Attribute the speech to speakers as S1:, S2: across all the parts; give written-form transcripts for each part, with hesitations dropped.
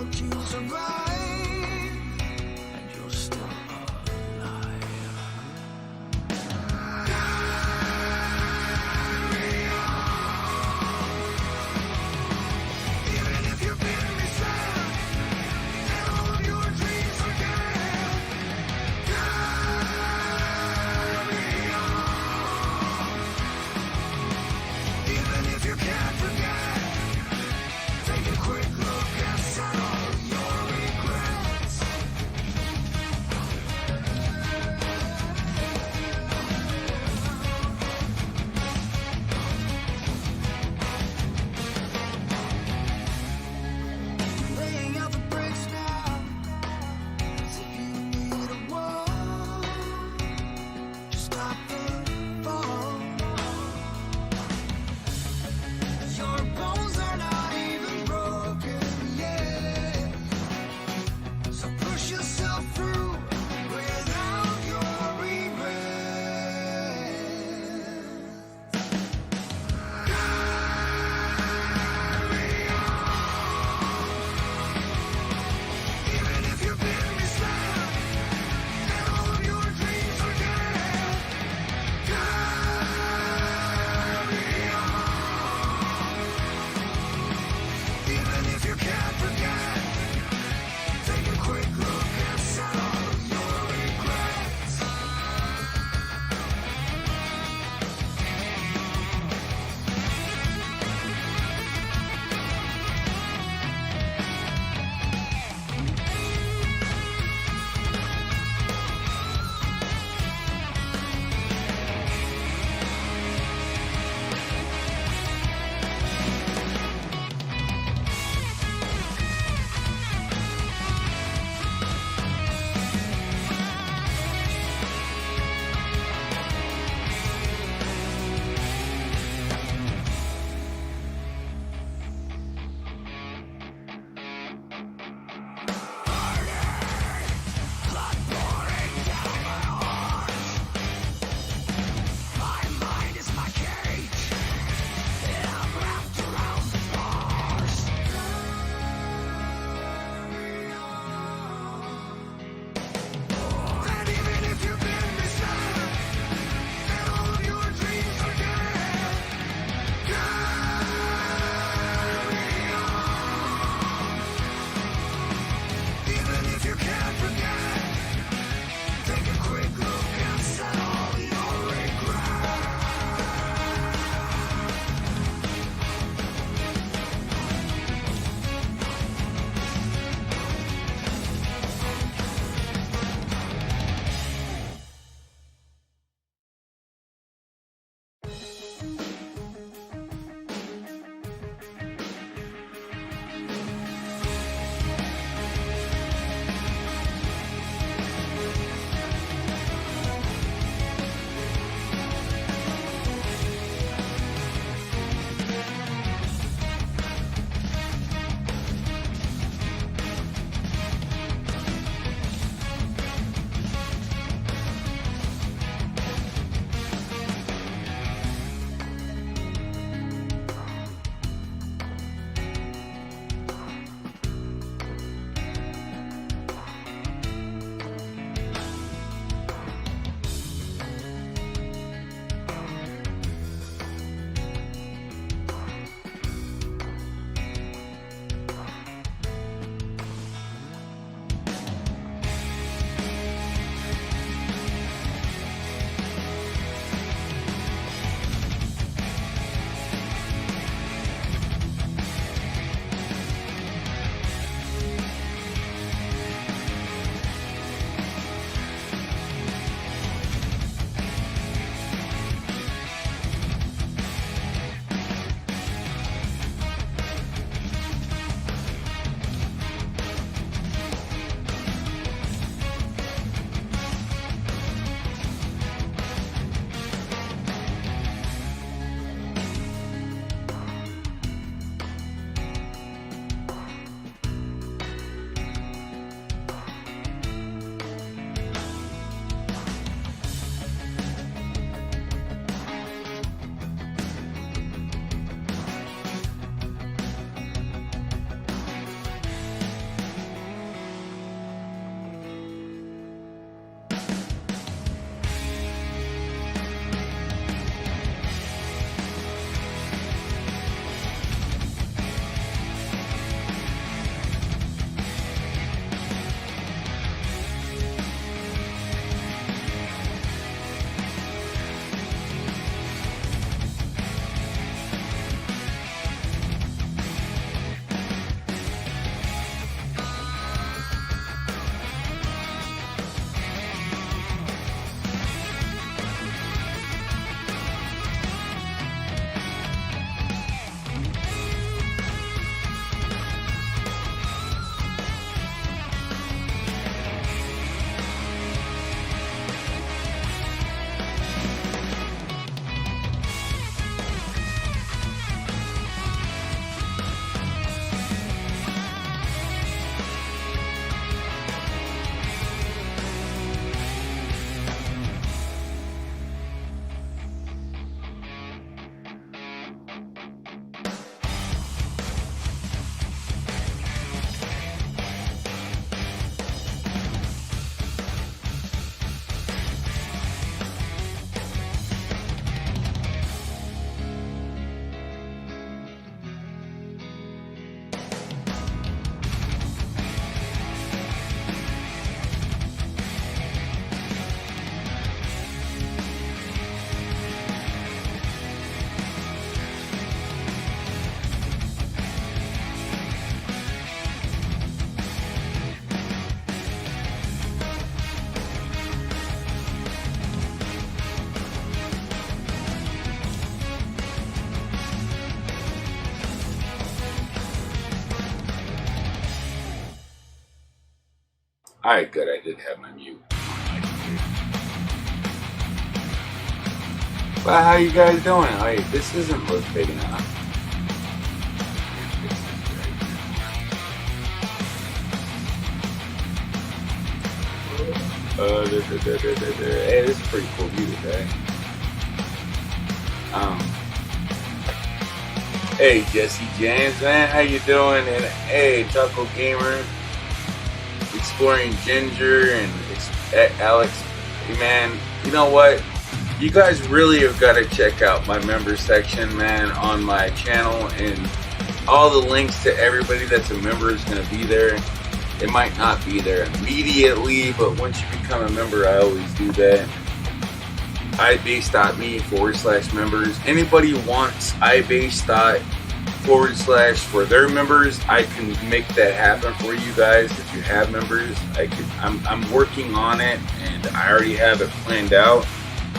S1: helped you survive, and you're still alive. Carry on. Even if you've been misled and all of your dreams are dead, carry on. Even if you can't forget, take a quick look and settle your regrets.
S2: Alright, good. I did have my mute. But how you guys doing? Hey, this isn't look big enough. Hey, this is pretty cool music, right? Hey, Jesse James, man, how you doing? And hey, Taco Gamer, Exploring Ginger, and Alex, man, you know what? You guys really have got to check out my member section, man, on my channel, and all the links to everybody that's a member is going to be there. It might not be there immediately, but once you become a member, I always do that. ibase.me/members. Anybody wants ibase./ for their members, I can make that happen for you guys. If you have members, I'm working on it, and I already have it planned out.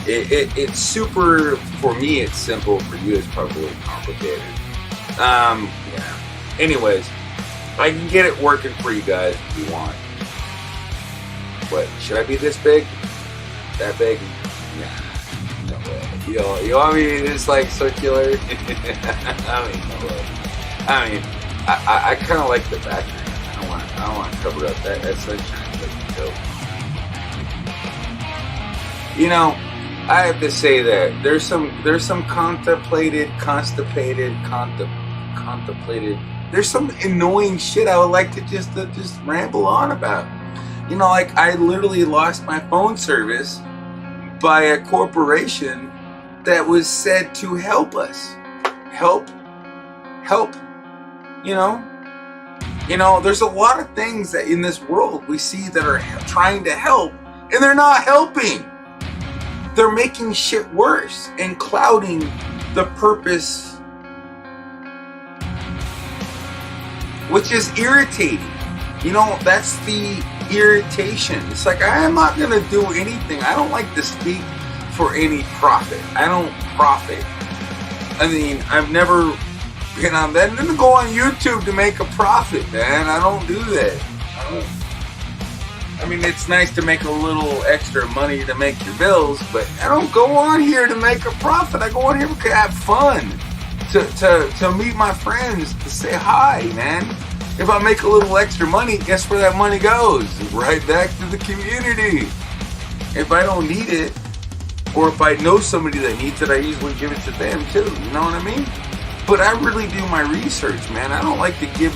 S2: It's super, for me it's simple, for you it's probably complicated. Yeah. Anyways, I can get it working for you guys if you want. What, should I be this big? That big? Nah, no way. You want me just like circular? I mean, no way. I mean, I kind of like the background. I don't want to cover up that sunshine. You know, I have to say that there's some contemplated. There's some annoying shit I would like to just ramble on about. You know, like I literally lost my phone service by a corporation that was said to help us. Help. You know, there's a lot of things that in this world we see that are trying to help, and they're not helping. They're making shit worse and clouding the purpose, which is irritating. You know, that's the irritation. It's like, I'm not going to do anything. I don't like to speak for any profit. I don't profit. I mean, I've never been on that. I didn't go on YouTube to make a profit, man. I don't do that. I mean, it's nice to make a little extra money to make your bills, but I don't go on here to make a profit. I go on here to have fun, to meet my friends, to say hi, man. If I make a little extra money, guess where that money goes? Right back to the community. If I don't need it, or if I know somebody that needs it, I usually give it to them too. You know what I mean? But I really do my research, man. I don't like to give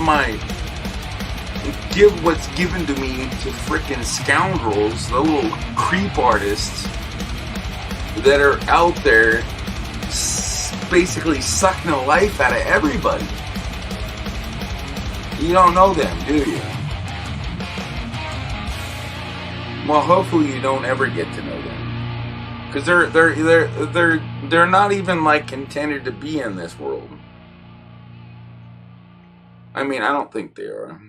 S2: what's given to me to frickin' scoundrels, the little creep artists that are out there basically sucking the life out of everybody. You don't know them, do you? Well, hopefully you don't ever get to know them, because they're not even like intended to be in this world. I mean, I don't think they are.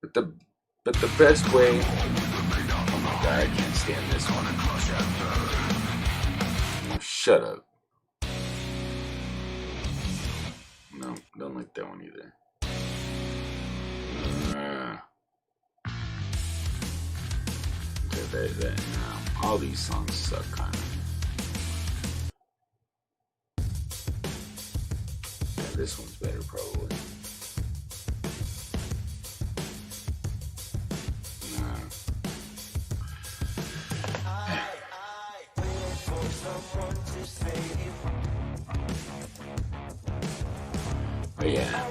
S2: But the best way. Oh my god, I can't stand this one. Oh, shut up. No, don't like that one either. No, all these songs suck, kind of. Yeah, this one's better, probably. But yeah.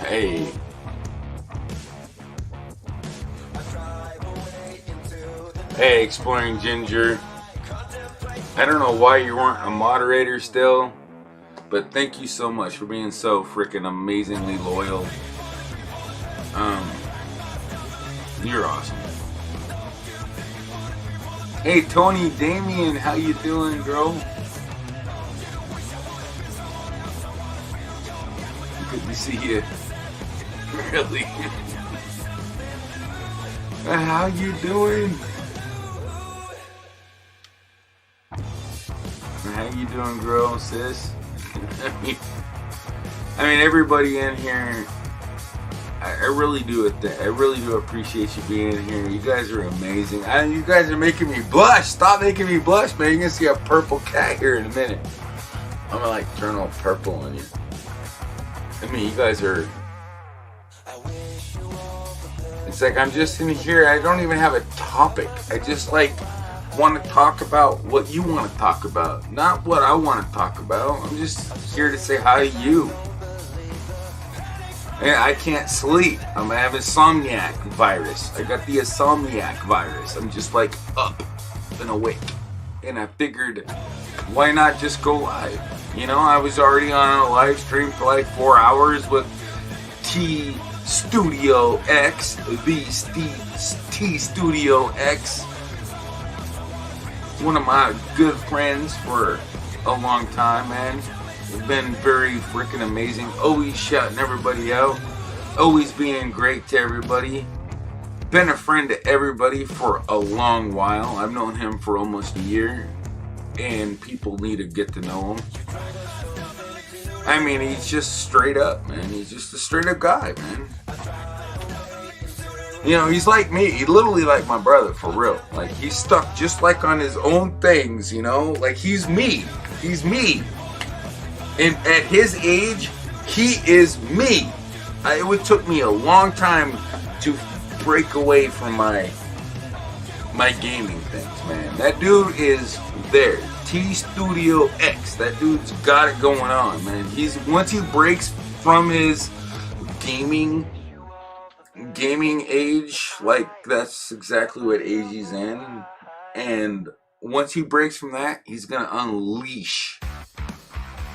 S2: Hey. Hey, Exploring Ginger. I don't know why you weren't a moderator still, but thank you so much for being so freaking amazingly loyal. You're awesome. Hey, Tony Damien, how you doing, bro? Good to see you. Really? How you doing? How you doing, girl, sis? I mean, everybody in here, I really do I really do appreciate you being in here. You guys are amazing. You guys are making me blush. Stop making me blush, man. You're gonna see a purple cat here in a minute. I'm gonna like turn all purple on you. I mean, you guys are. It's like I'm just in here. I don't even have a topic. I just like want to talk about what you want to talk about, not what I want to talk about. I'm just here to say hi to you. And I can't sleep. I have insomniac virus. I got the insomniac virus. I'm just like up and awake. And I figured, why not just go live? You know, I was already on a live stream for like 4 hours with T Studio X, the T Studio X. One of my good friends for a long time, man. Been very freaking amazing. Always shouting everybody out. Always being great to everybody. Been a friend to everybody for a long while. I've known him for almost a year. And people need to get to know him. I mean, he's just straight up, man. He's just a straight up guy, man. You know, he's like me. He literally like my brother, for real. Like, he's stuck just like on his own things, you know? Like, he's me. He's me. And at his age, he is me. It took me a long time to break away from my gaming things, man. That dude is there. T Studio X. That dude's got it going on, man. Once he breaks from his gaming age, like that's exactly what age he's in. And once he breaks from that, he's gonna unleash.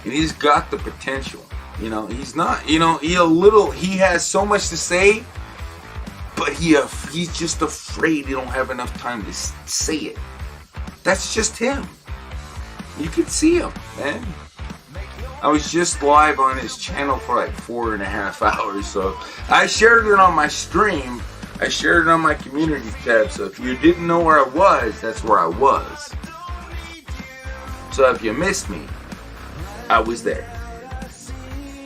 S2: And he's got the potential. You know, he's not, you know, he has so much to say, but he's just afraid he don't have enough time to say it. That's just him. You can see him, man. I was just live on his channel for like 4.5 hours, so I shared it on my stream. I shared it on my community tab, so if you didn't know where I was, that's where I was. So if you missed me, I was there.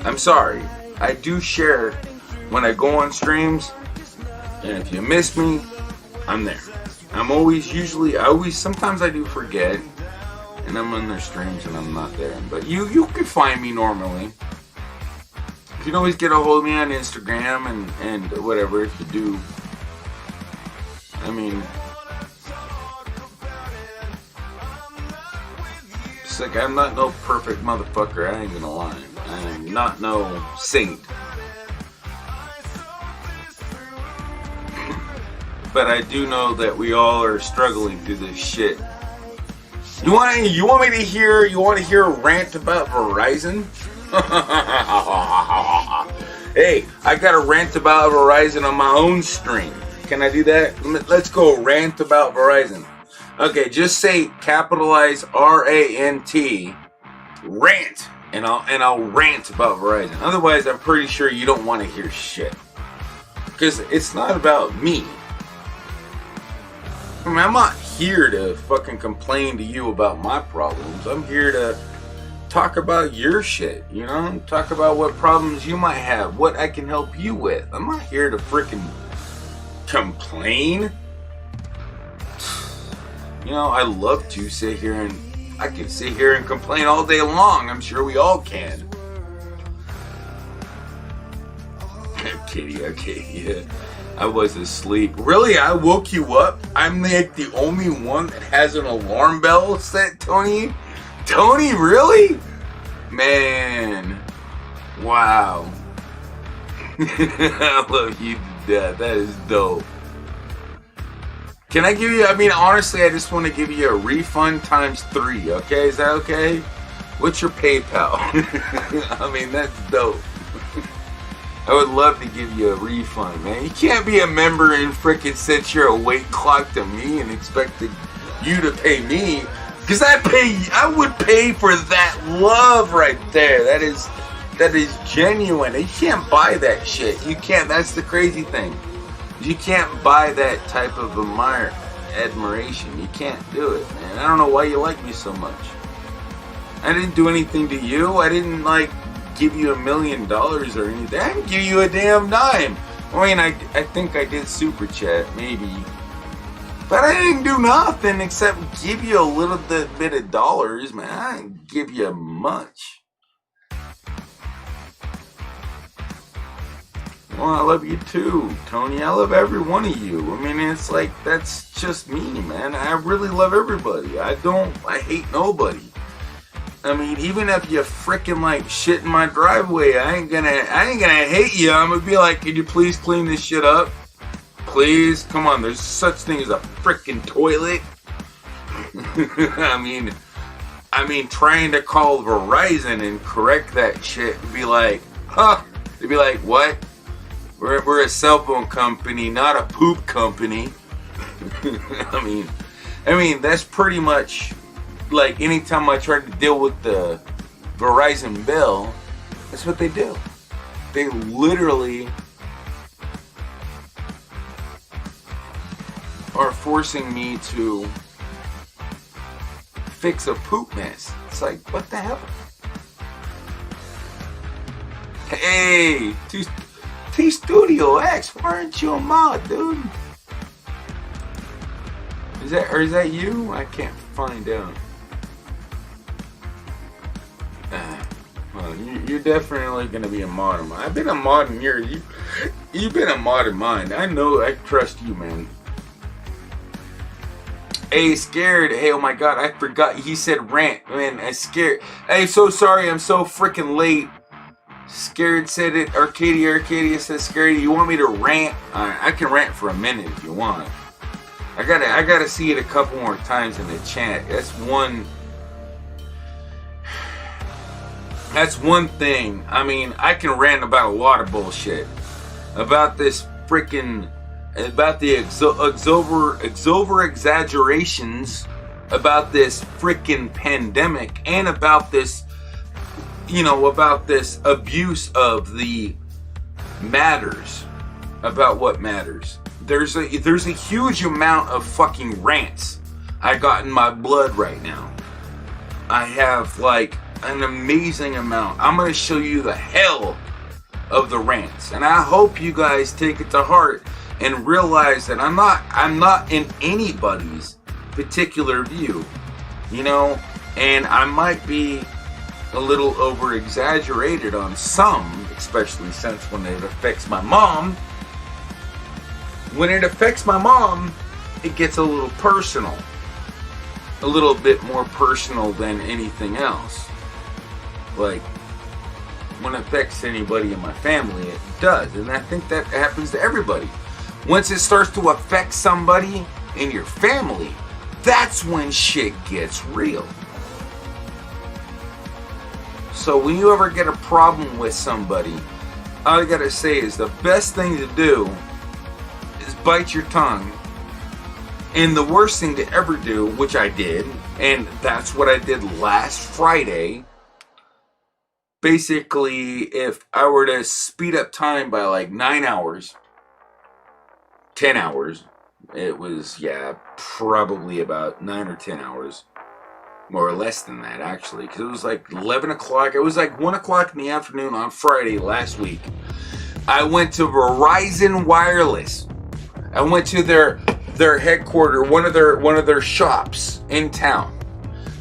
S2: I'm sorry. I do share when I go on streams, and if you miss me, I'm there. Sometimes I do forget, and I'm on their streams and I'm not there. But you can find me normally. You can always get a hold of me on Instagram and whatever if you do. I mean, it's like I'm not no perfect motherfucker, I ain't gonna lie. I am not no saint. But I do know that we all are struggling through this shit. You want me to hear a rant about Verizon? Hey, I got a rant about Verizon on my own stream. Can I do that? Let's go rant about Verizon. Okay, just say capitalize R-A-N-T, rant, and I'll rant about Verizon. Otherwise, I'm pretty sure you don't want to hear shit. Because it's not about me. I mean, I'm not here to fucking complain to you about my problems. I'm here to talk about your shit, you know? Talk about what problems you might have, what I can help you with. I'm not here to freaking complain. You know, I love to sit here and I can sit here and complain all day long. I'm sure we all can. Okay, yeah. I was asleep. Really? I woke you up? I'm like the only one that has an alarm bell set, Tony? Tony, really? Man. Wow. I love you to death. That is dope. Can I give you, honestly, I just want to give you a refund times 3, okay? Is that okay? What's your PayPal? That's dope. I would love to give you a refund, man. You can't be a member and frickin' set your awake clock to me and expect you to pay me. Because I would pay for that love right there. That is genuine. You can't buy that shit. You can't. That's the crazy thing. You can't buy that type of admiration. You can't do it, man. I don't know why you like me so much. I didn't do anything to you. I didn't give you $1 million or anything. I didn't give you a damn dime. I mean, I think I did super chat, maybe. But I didn't do nothing except give you a little bit of dollars, man. I didn't give you much. Well, I love you too, Tony. I love every one of you. I mean, it's like, that's just me, man. I really love everybody. I hate nobody. I mean, even if you frickin' like shit in my driveway, I ain't gonna hate you. I'm gonna be like, can you please clean this shit up? Please? Come on, there's such thing as a frickin' toilet. I mean, trying to call Verizon and correct that shit and be like, huh? They'd be like, what? We're a cell phone company, not a poop company. I mean, that's pretty much like anytime I try to deal with the Verizon bill, that's what they do. They literally are forcing me to fix a poop mess. It's like, what the hell? Hey, T-Studio X, why aren't you a mod, dude? Is that you? I can't find out. Well, you're definitely gonna be a mod of mine. I've been a mod in yours. You've been a mod of mine. I know. I trust you, man. Hey, scared. Hey, oh my God, I forgot. He said rant. Man, I'm scared. Hey, so sorry. I'm so freaking late. Scared said it. Arcadia says scared. You want me to rant? I can rant for a minute if you want. I gotta see it a couple more times in the chat. That's one thing. I mean, I can rant about a lot of bullshit. About this freaking, about the over exaggerations about this freaking pandemic, and about this, about this abuse of the matters, about what matters. There's a huge amount of fucking rants I got in my blood right now. I have like an amazing amount. I'm gonna show you the hell of the rants, and I hope you guys take it to heart and realize that I'm not in anybody's particular view, and I might be a little over exaggerated on some, especially since when it affects my mom. When it affects my mom, it gets a little personal. A little bit more personal than anything else. Like, when it affects anybody in my family, it does. And I think that happens to everybody. Once it starts to affect somebody in your family, that's when shit gets real. So when you ever get a problem with somebody, all I gotta say is the best thing to do is bite your tongue. And the worst thing to ever do, which I did, and that's what I did last Friday. Basically, if I were to speed up time by like 9 hours, 10 hours, it was, probably about 9 or 10 hours. More or less than that, actually, because it was like 11 o'clock. It was like 1 o'clock in the afternoon on Friday last week. I went to Verizon Wireless. I went to their headquarters, one of their shops in town.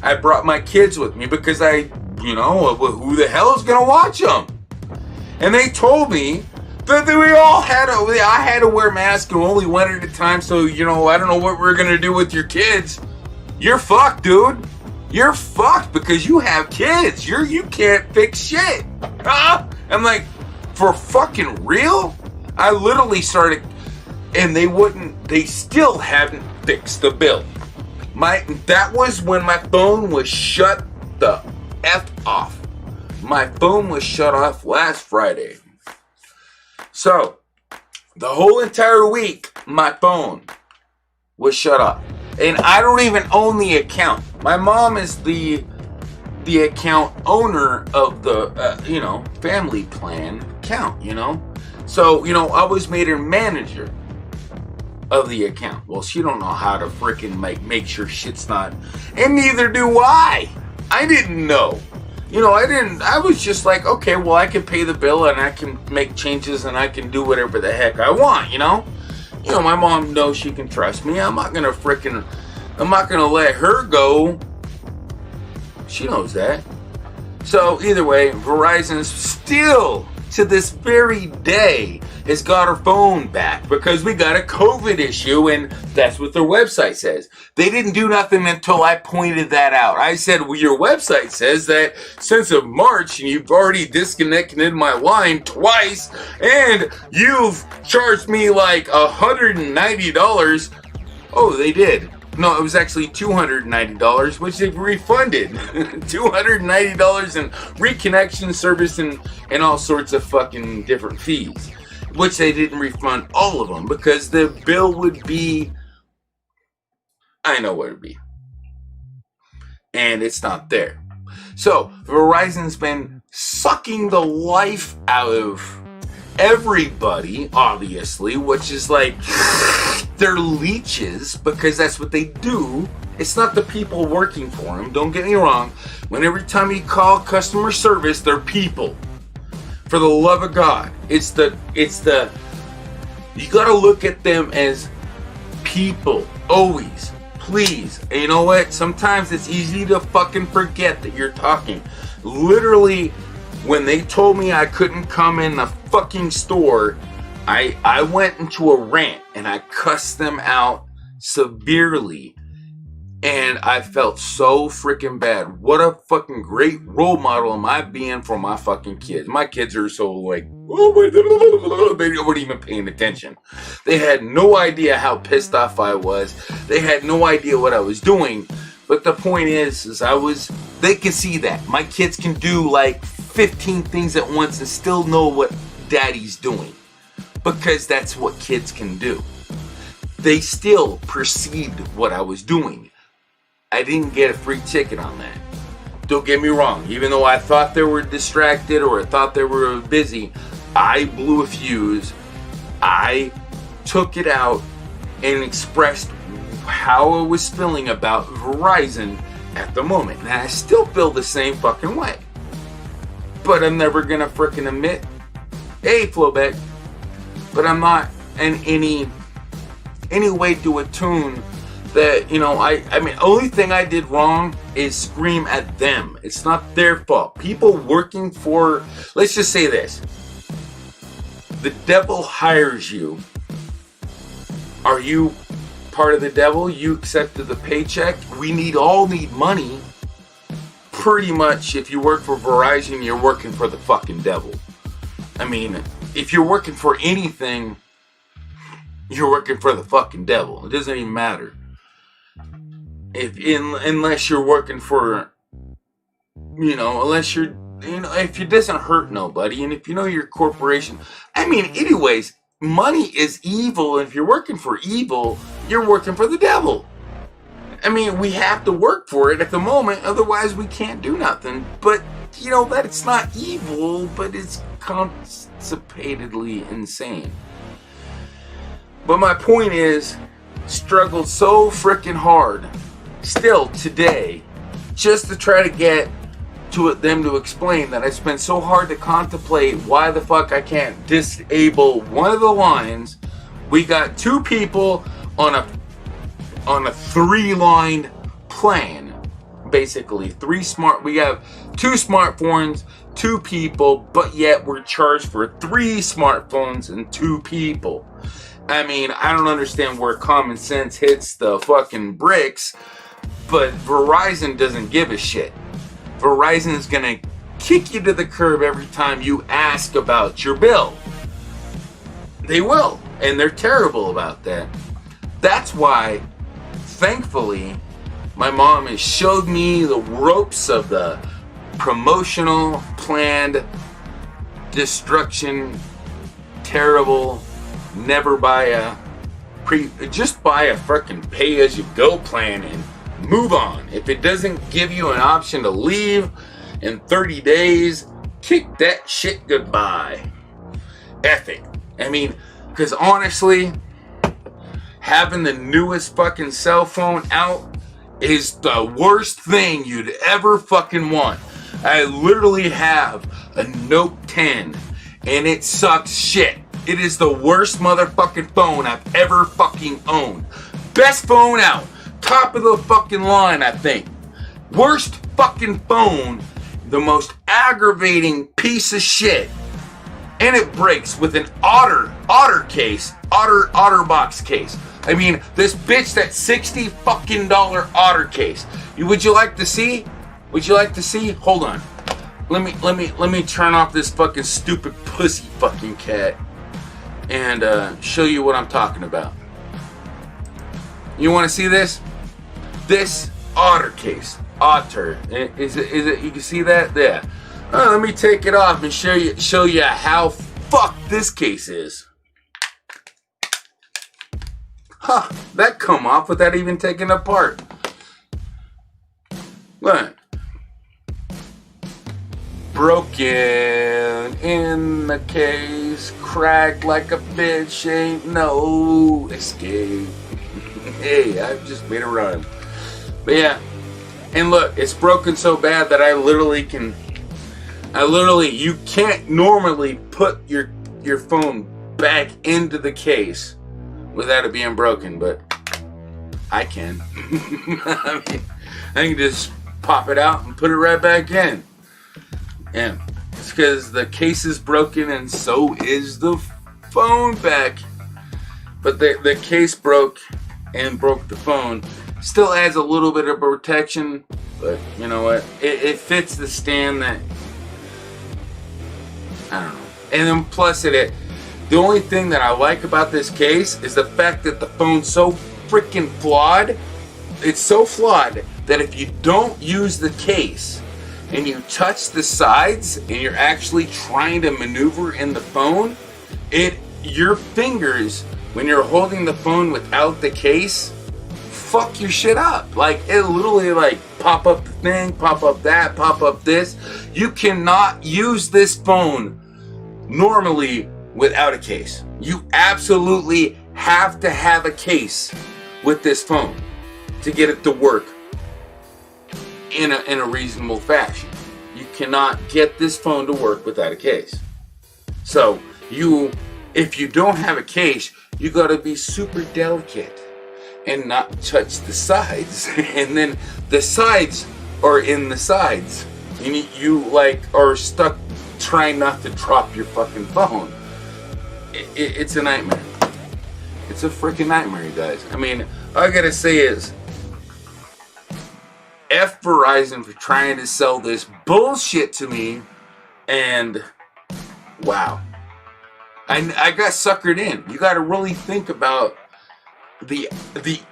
S2: I brought my kids with me because who the hell is gonna watch them? And they told me that I had to wear masks and only one at a time. So I don't know what we're gonna do with your kids. You're fucked, dude. You're fucked because you have kids. You can't fix shit. Huh? I'm like, for fucking real? I literally started, and they still hadn't fixed the bill. That was when my phone was shut the F off. My phone was shut off last Friday. So, the whole entire week, my phone was shut off. And I don't even own the account. My mom is the account owner of the, family plan account, So, I was made her manager of the account. Well, she don't know how to freaking make sure shit's not, and neither do I. I didn't know. I was just like, okay, well, I can pay the bill and I can make changes and I can do whatever the heck I want, my mom knows she can trust me. I'm not gonna let her go. She knows that. So either way, Verizon still to this very day has got her phone back because we got a COVID issue, and that's what their website says. They didn't do nothing until I pointed that out. I said, well, your website says that since of March, and you've already disconnected my line twice, and you've charged me like $190. Oh, they did. No, it was actually $290, which they've refunded. $290 in reconnection service and all sorts of fucking different fees, which they didn't refund all of them because the bill would be, I know what it would be. And it's not there. So Verizon's been sucking the life out of everybody, obviously, which is like, they're leeches because that's what they do. It's not the people working for them. Don't get me wrong. When every time you call customer service, they're people. For the love of God, it's the you gotta look at them as people always. Please. And you know what? Sometimes it's easy to fucking forget that you're talking. Literally, when they told me I couldn't come in the fucking store, I went into a rant and I cussed them out severely, and I felt so freaking bad. What a fucking great role model am I being for my fucking kids. My kids are so like, oh my, they weren't even paying attention. They had no idea how pissed off I was. They had no idea what I was doing. But the point is they can see that. My kids can do like 15 things at once and still know what daddy's doing. Because that's what kids can do. They still perceived what I was doing. I didn't get a free ticket on that. Don't get me wrong. Even though I thought they were distracted or I thought they were busy, I blew a fuse. I took it out and expressed how I was feeling about Verizon at the moment. And I still feel the same fucking way. But I'm never gonna frickin' admit, hey, Flowback, but I'm not in any way to attune that, I mean, only thing I did wrong is scream at them. It's not their fault. People working for, let's just say this. The devil hires you. Are you part of the devil? You accepted the paycheck? We all need money. Pretty much, if you work for Verizon, you're working for the fucking devil. I mean, if you're working for anything, you're working for the fucking devil. It doesn't even matter. Unless you're working for, if it doesn't hurt nobody, and if your corporation, I mean, anyways, money is evil, and if you're working for evil, you're working for the devil. I mean, we have to work for it at the moment, otherwise we can't do nothing. But, that it's not evil, but it's constipatedly insane. But my point is, struggled so freaking hard, still today, just to try to get to them to explain that I spent so hard to contemplate why the fuck I can't disable one of the lines. We got two people on a 3-line plan. Basically, we have 2 smartphones, 2 people, but yet we're charged for 3 smartphones and 2 people. I mean, I don't understand where common sense hits the fucking bricks, but Verizon doesn't give a shit. Verizon is gonna kick you to the curb every time you ask about your bill. They will, and they're terrible about that. That's why, thankfully, my mom has showed me the ropes of the promotional, planned destruction, terrible, never just buy a freaking pay-as-you-go plan and move on. If it doesn't give you an option to leave in 30 days, kick that shit goodbye. F it. I mean, because honestly, having the newest fucking cell phone out is the worst thing you'd ever fucking want. I literally have a Note 10 and it sucks shit. It is the worst motherfucking phone I've ever fucking owned. Best phone out. Top of the fucking line, I think. Worst fucking phone. The most aggravating piece of shit. And it breaks with an otter case. OtterBox case. I mean, this bitch, that $60 fucking Otter case. Would you like to see? Would you like to see? Hold on. Let me turn off this fucking stupid pussy fucking cat and show you what I'm talking about. You want to see this? This Otter case. Otter. Is it? You can see that? There. Let me take it off and show you how fucked this case is. Huh, that come off without even taking it apart. Look. Broken in the case, cracked like a bitch, ain't no escape. Hey, I've just made a run. But yeah, and look, it's broken so bad that you can't normally put your phone back into the case without it being broken, but I can. I mean, I can just pop it out and put it right back in. Yeah, it's because the case is broken and so is the phone back. But the case broke and broke the phone. Still adds a little bit of protection, but you know what? It fits the stand that, I don't know. And then plus the only thing that I like about this case is the fact that the phone's so freaking flawed. It's so flawed that if you don't use the case and you touch the sides and you're actually trying to maneuver in the phone, your fingers, when you're holding the phone without the case, fuck your shit up. Like, it literally like pop up the thing, pop up that, pop up this. You cannot use this phone normally without a case. You absolutely have to have a case with this phone to get it to work in a reasonable fashion. You cannot get this phone to work without a case. So if you don't have a case, you gotta be super delicate and not touch the sides. And then the sides are in the sides. You like are stuck trying not to drop your fucking phone. It's a nightmare. It's a freaking nightmare, you guys. I mean, all I gotta say is, F Verizon for trying to sell this bullshit to me, and wow, I got suckered in. You got to really think about the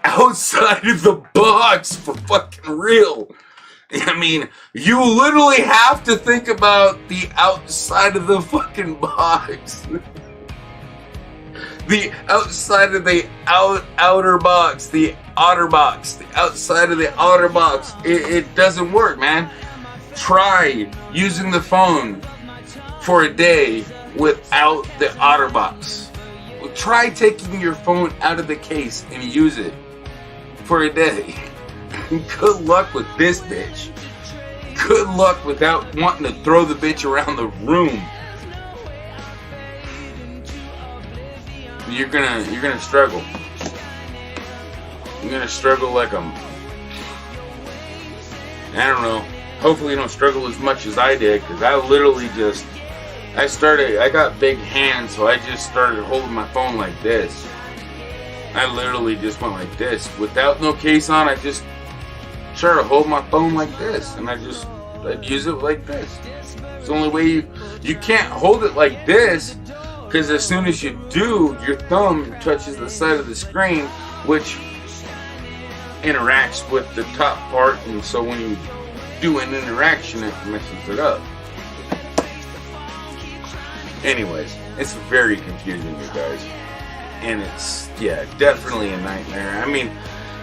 S2: outside of the box for fucking real. I mean, you literally have to think about the outside of the fucking box. The outside of the outer box, the OtterBox, the outside of the OtterBox, it doesn't work, man. Try using the phone for a day without the OtterBox. Try taking your phone out of the case and use it for a day. Good luck with this bitch. Good luck without wanting to throw the bitch around the room. You're gonna struggle. You're gonna struggle like I don't know. Hopefully you don't struggle as much as I did, because I literally I got big hands, so I just started holding my phone like this. I literally just went like this. Without no case on, I just try to hold my phone like this, and I'd use it like this. It's the only way you can't hold it like this, because as soon as you do, your thumb touches the side of the screen, which interacts with the top part, and so when you do an interaction, it messes it up. Anyways, it's very confusing, you guys. And it's, yeah, definitely a nightmare. I mean,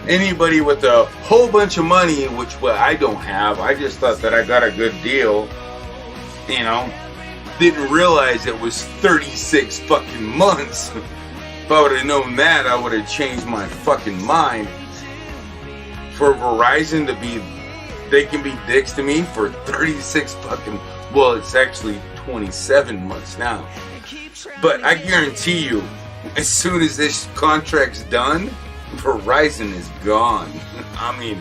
S2: anybody with a whole bunch of money, which I don't have, I just thought that I got a good deal, you know, didn't realize it was 36 fucking months. If I would have known that, I would have changed my fucking mind. For Verizon to be they can be dicks to me for 36 fucking, well, it's actually 27 months now. But I guarantee you, as soon as this contract's done, Verizon is gone. I mean,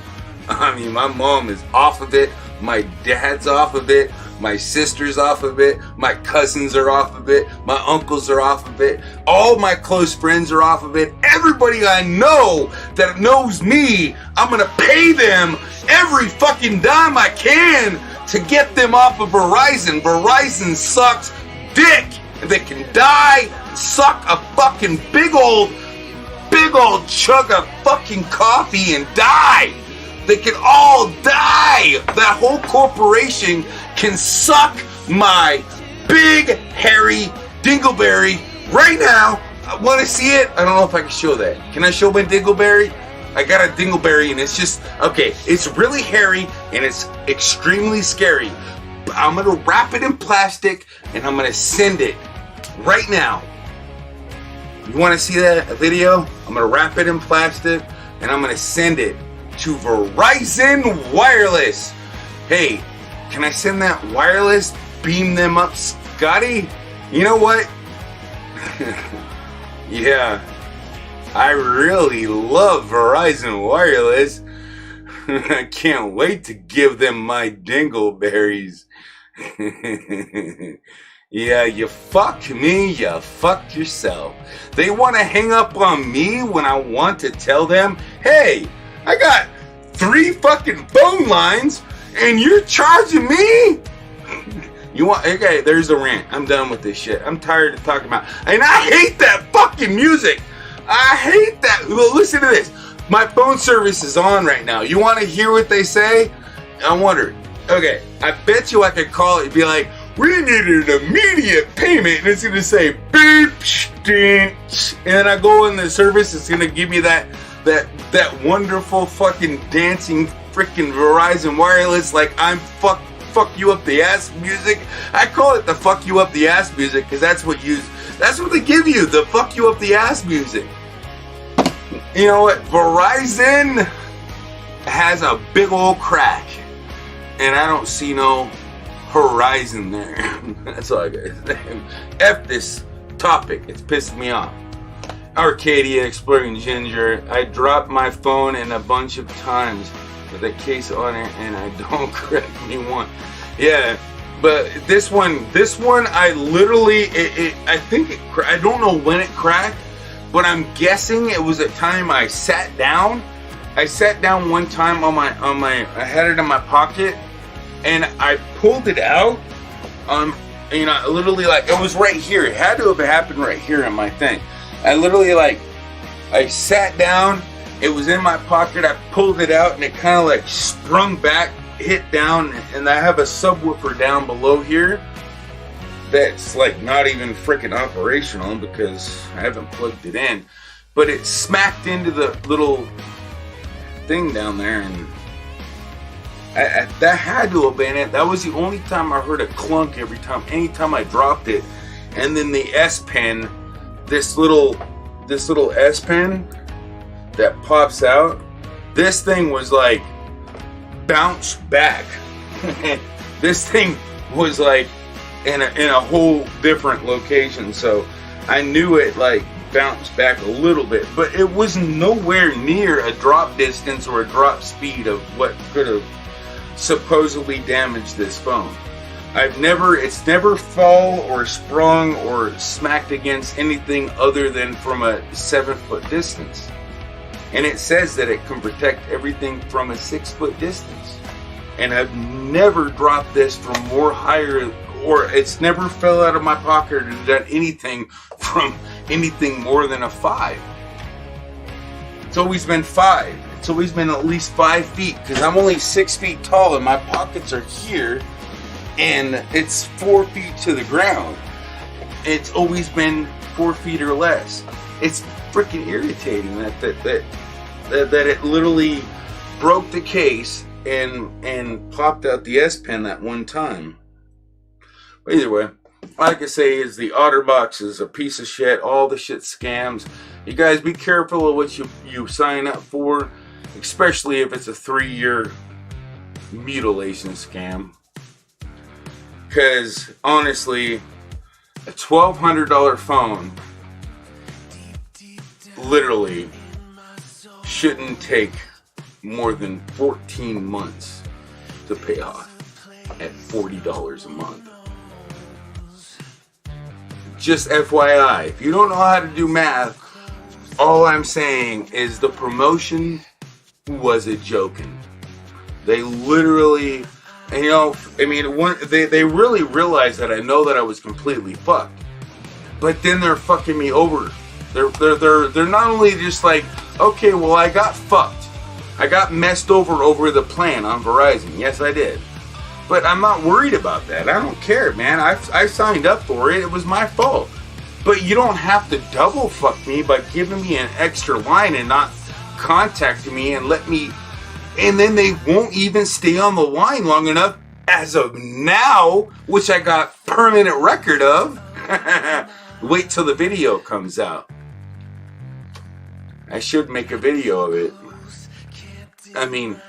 S2: my mom is off of it. My dad's off of it. My sister's off of it. My cousins are off of it. My uncles are off of it. All my close friends are off of it. Everybody I know that knows me, I'm gonna pay them every fucking dime I can to get them off of Verizon. Verizon sucks dick. They can die, suck a fucking big old chug of fucking coffee and die. They can all die. That whole corporation can suck my big hairy dingleberry right now. I want to see it. I don't know if I can show that. Can I show my dingleberry? I got a dingleberry and it's just, okay, it's really hairy and it's extremely scary. But I'm going to wrap it in plastic and I'm going to send it right now. You want to see that video? I'm going to wrap it in plastic and I'm going to send it to Verizon Wireless. Hey, can I send that wireless? Beam them up, Scotty? You know what? Yeah, I really love Verizon Wireless. I can't wait to give them my dingleberries. Yeah, you fuck me, you fuck yourself. They want to hang up on me when I want to tell them, hey, I got 3 fucking phone lines and you're charging me? You want, okay, there's a rant. I'm done with this shit. I'm tired of talking about, and I hate that fucking music. I hate that. Well, listen to this. My phone service is on right now. You want to hear what they say? I wonder. Okay, I bet you I could call it and be like, we need an immediate payment, and it's gonna say beep stinch, and then I go in the service. It's gonna give me that wonderful fucking dancing freaking Verizon Wireless, like I'm fuck you up the ass music. I call it the fuck you up the ass music because that's what they give you, the fuck you up the ass music. You know what? Verizon has a big old crack, and I don't see no horizon there. That's all I got. F this topic. It's pissing me off. Arcadia Exploding Ginger. I dropped my phone in a bunch of times with a case on it, and I don't crack me one. Yeah, but this one, I literally, I think I don't know when it cracked, but I'm guessing it was a time I sat down. I sat down one time on my, I had it in my pocket, and I pulled it out. You know, literally, like, it was right here. It had to have happened right here on my thing. I literally, like, I sat down. It was in my pocket. I pulled it out, and it kind of like sprung back, hit down, and I have a subwoofer down below here that's like not even freaking operational because I haven't plugged it in. But it smacked into the little thing down there, and that had to have been it. That was the only time I heard a clunk anytime I dropped it. And then the S Pen, this little S Pen that pops out, this thing was like bounced back. This thing was like in a whole different location, so I knew it like bounced back a little bit, but it was nowhere near a drop distance or a drop speed of what could have supposedly damaged this phone. It's never fall or sprung or smacked against anything other than from a 7-foot distance. And it says that it can protect everything from a 6-foot distance. And I've never dropped this from more higher, or it's never fell out of my pocket or done anything from anything more than a 5. It's always been 5. It's always been at least 5 feet, because I'm only 6 feet tall and my pockets are here, and it's 4 feet to the ground. It's always been 4 feet or less. It's freaking irritating that it literally broke the case and popped out the S Pen that one time. But either way, like I say, is the OtterBox is a piece of shit. All the shit scams. You guys be careful of what you sign up for, especially if it's a 3-year mutilation scam. Because honestly, a $1,200 phone literally shouldn't take more than 14 months to pay off at $40 a month. Just FYI, if you don't know how to do math, all I'm saying is the promotion was a joking. They literally, and they really realized that I know that I was completely fucked. But then they're fucking me over. They're not only just like, okay, well, I got fucked. I got messed over the plan on Verizon. Yes, I did. But I'm not worried about that. I don't care, man. I signed up for it. It was my fault. But you don't have to double fuck me by giving me an extra line and not contacting me and let me... And then they won't even stay on the line long enough as of now, which I got permanent record of. Wait till the video comes out. I should make a video of it. I mean,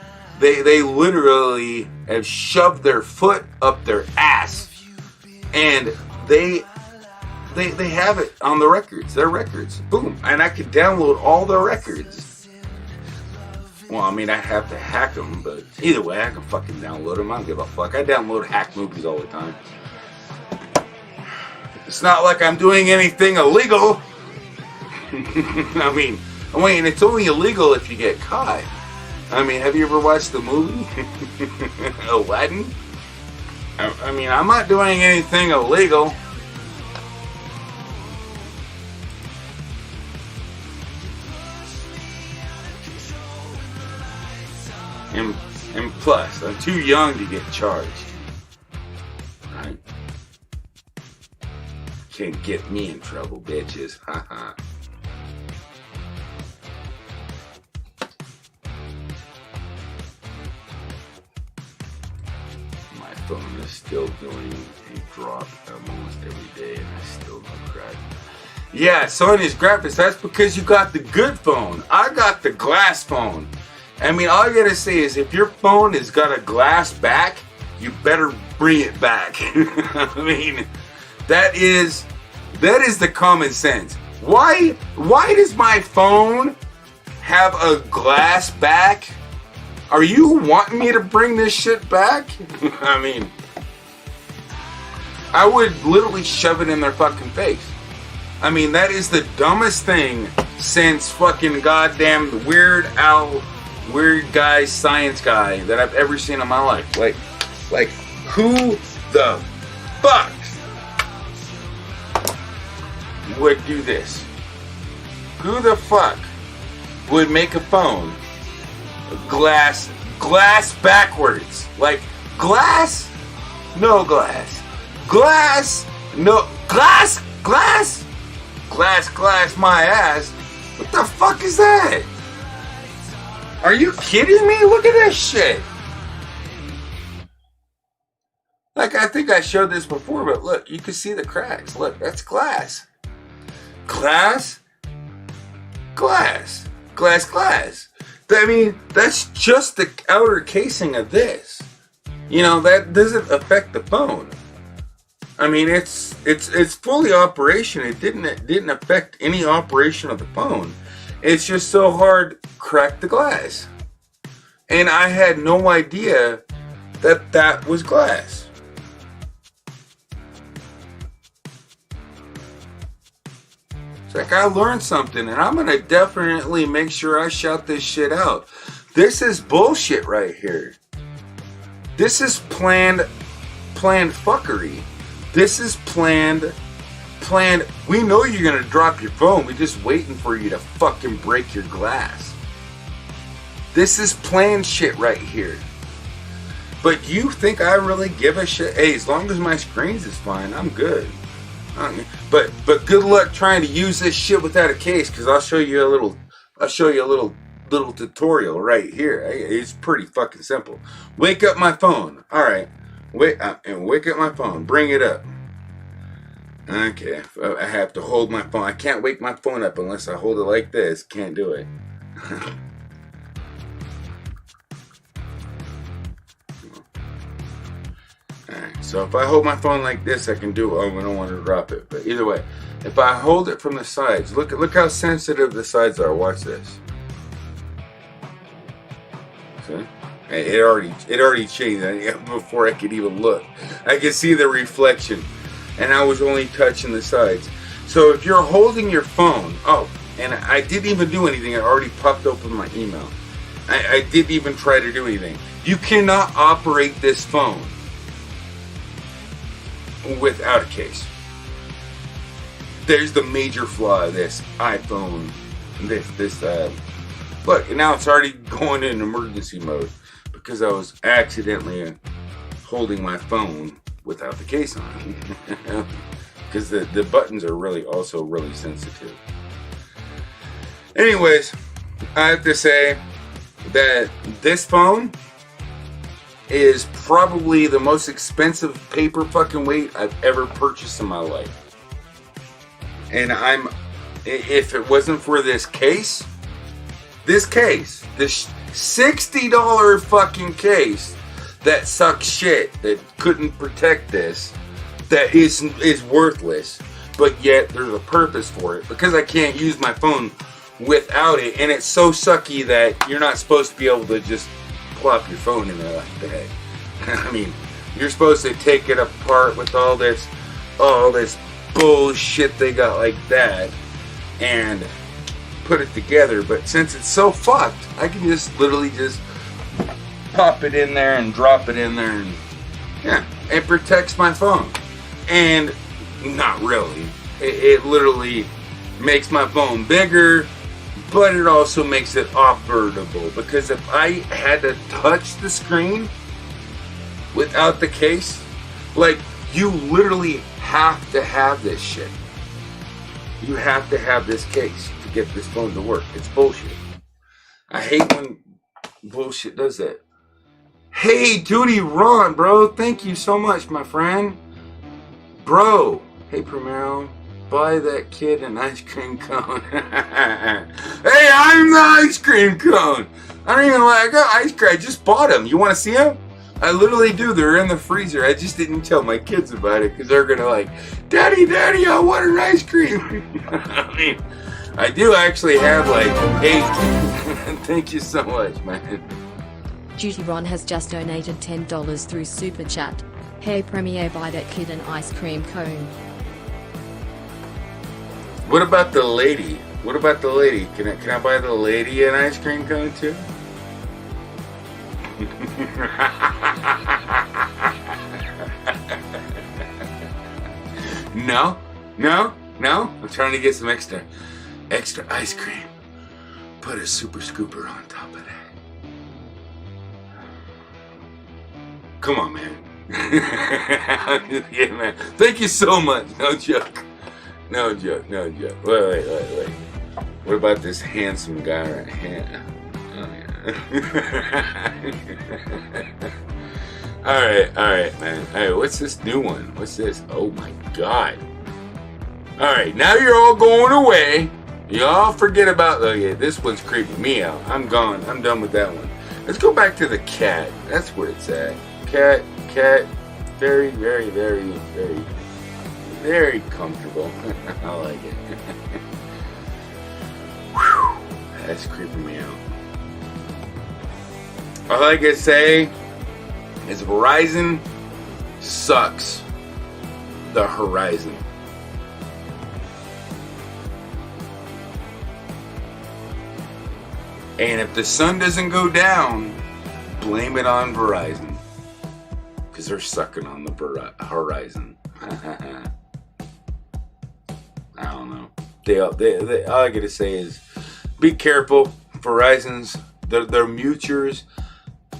S2: they literally have shoved their foot up their ass, and they have it on the records, their records. Boom, and I could download all their records. Well, I mean, I have to hack them, but either way, I can fucking download them. I don't give a fuck. I download hack movies all the time. It's not like I'm doing anything illegal. I mean, it's only illegal if you get caught. I mean, have you ever watched the movie Aladdin? I mean, I'm not doing anything illegal. And plus, I'm too young to get charged. Right? Can't get me in trouble, bitches. Haha. My phone is still doing a drop almost every day, and I still don't crack. Yeah, Sony's graphics. That's because you got the good phone. I got the glass phone. I mean, all you gotta say is if your phone has got a glass back, you better bring it back. I mean, that is the common sense. Why does my phone have a glass back? Are you wanting me to bring this shit back? I mean, I would literally shove it in their fucking face. I mean, that is the dumbest thing since fucking goddamn Weird Guy, Science Guy that I've ever seen in my life. Like, who the fuck would do this? Who the fuck would make a phone glass backwards? Like, glass? No glass. Glass? No. Glass my ass. What the fuck is that? Are you kidding me? Look at this shit. Like, I think I showed this before, but look, you can see the cracks. Look, that's glass. Glass. I mean, that's just the outer casing of this. You know, that doesn't affect the phone. I mean, it's fully operation. It didn't affect any operation of the phone. It's just so hard to crack the glass. And I had no idea that was glass. It's like I learned something, and I'm gonna definitely make sure I shout this shit out. This is bullshit right here. This is planned fuckery. This is planned. We know you're gonna drop your phone. We're just waiting for you to fucking break your glass. This is planned shit right here. But you think I really give a shit? Hey, as long as my screens is fine, I'm good. But good luck trying to use this shit without a case, because I'll show you a little tutorial right here. It's pretty fucking simple. Wake up my phone. All right, wake up my phone. Bring it up. Okay, I have to hold my phone. I can't wake my phone up unless I hold it like this. Can't do it. So if I hold my phone like this, I can do it. Oh, I don't want to drop it. But either way, if I hold it from the sides, look how sensitive the sides are. Watch this. See? It already changed before I could even look. I could see the reflection, and I was only touching the sides. So if you're holding your phone, and I didn't even do anything. I already popped open my email. I didn't even try to do anything. You cannot operate this phone without a case. There's the major flaw of this iPhone. Look, now it's already going in emergency mode because I was accidentally holding my phone without the case on. Because the buttons are also really sensitive. Anyways, I have to say that this phone is probably the most expensive paper fucking weight I've ever purchased in my life. And if it wasn't for this $60 fucking case that sucks shit, that couldn't protect this, that is worthless, but yet there's a purpose for it, because I can't use my phone without it, and it's so sucky that you're not supposed to be able to just plop your phone in there like that. I mean, you're supposed to take it apart with all this bullshit they got like that and put it together. But since it's so fucked, I can just literally just pop it in there and drop it in there, and yeah, it protects my phone. And not really. It literally makes my phone bigger, but it also makes it operable, because if I had to touch the screen without the case, like, you literally have to have this shit. You have to have this case to get this phone to work. It's bullshit. I hate when bullshit does that. Hey, Duty Ron, bro. Thank you so much, my friend. Bro. Hey, Primero. Buy that kid an ice cream cone. Hey, I'm the ice cream cone. I don't even I got ice cream. I just bought them. You want to see them? I literally do. They're in the freezer. I just didn't tell my kids about it because they're going to like, Daddy, I want an ice cream. I mean, I do actually have like 8. Thank you so much, man.
S3: Duty Ron has just donated $10 through Super Chat. Hey Premier, buy that kid an ice cream cone.
S2: What about the lady? What about the lady? Can I buy the lady an ice cream cone too? No. I'm trying to get some extra ice cream. Put a super scooper on top of that. Come on, man. Yeah, man. Thank you so much. No joke. Wait. What about this handsome guy right here? Oh, yeah. Alright, man. Alright, what's this new one? What's this? Oh my god. Alright, now you're all going away. Y'all forget about, oh yeah, this one's creeping me out. I'm gone. I'm done with that one. Let's go back to the cat. That's where it's at. Cat. Very, very, very, very, very comfortable. I like it. Whew, that's creeping me out. All I can say is Verizon sucks. The horizon. And if the sun doesn't go down, blame it on Verizon. Because they're sucking on the horizon. I don't know. They all I gotta say is be careful. Verizon's, they're muters.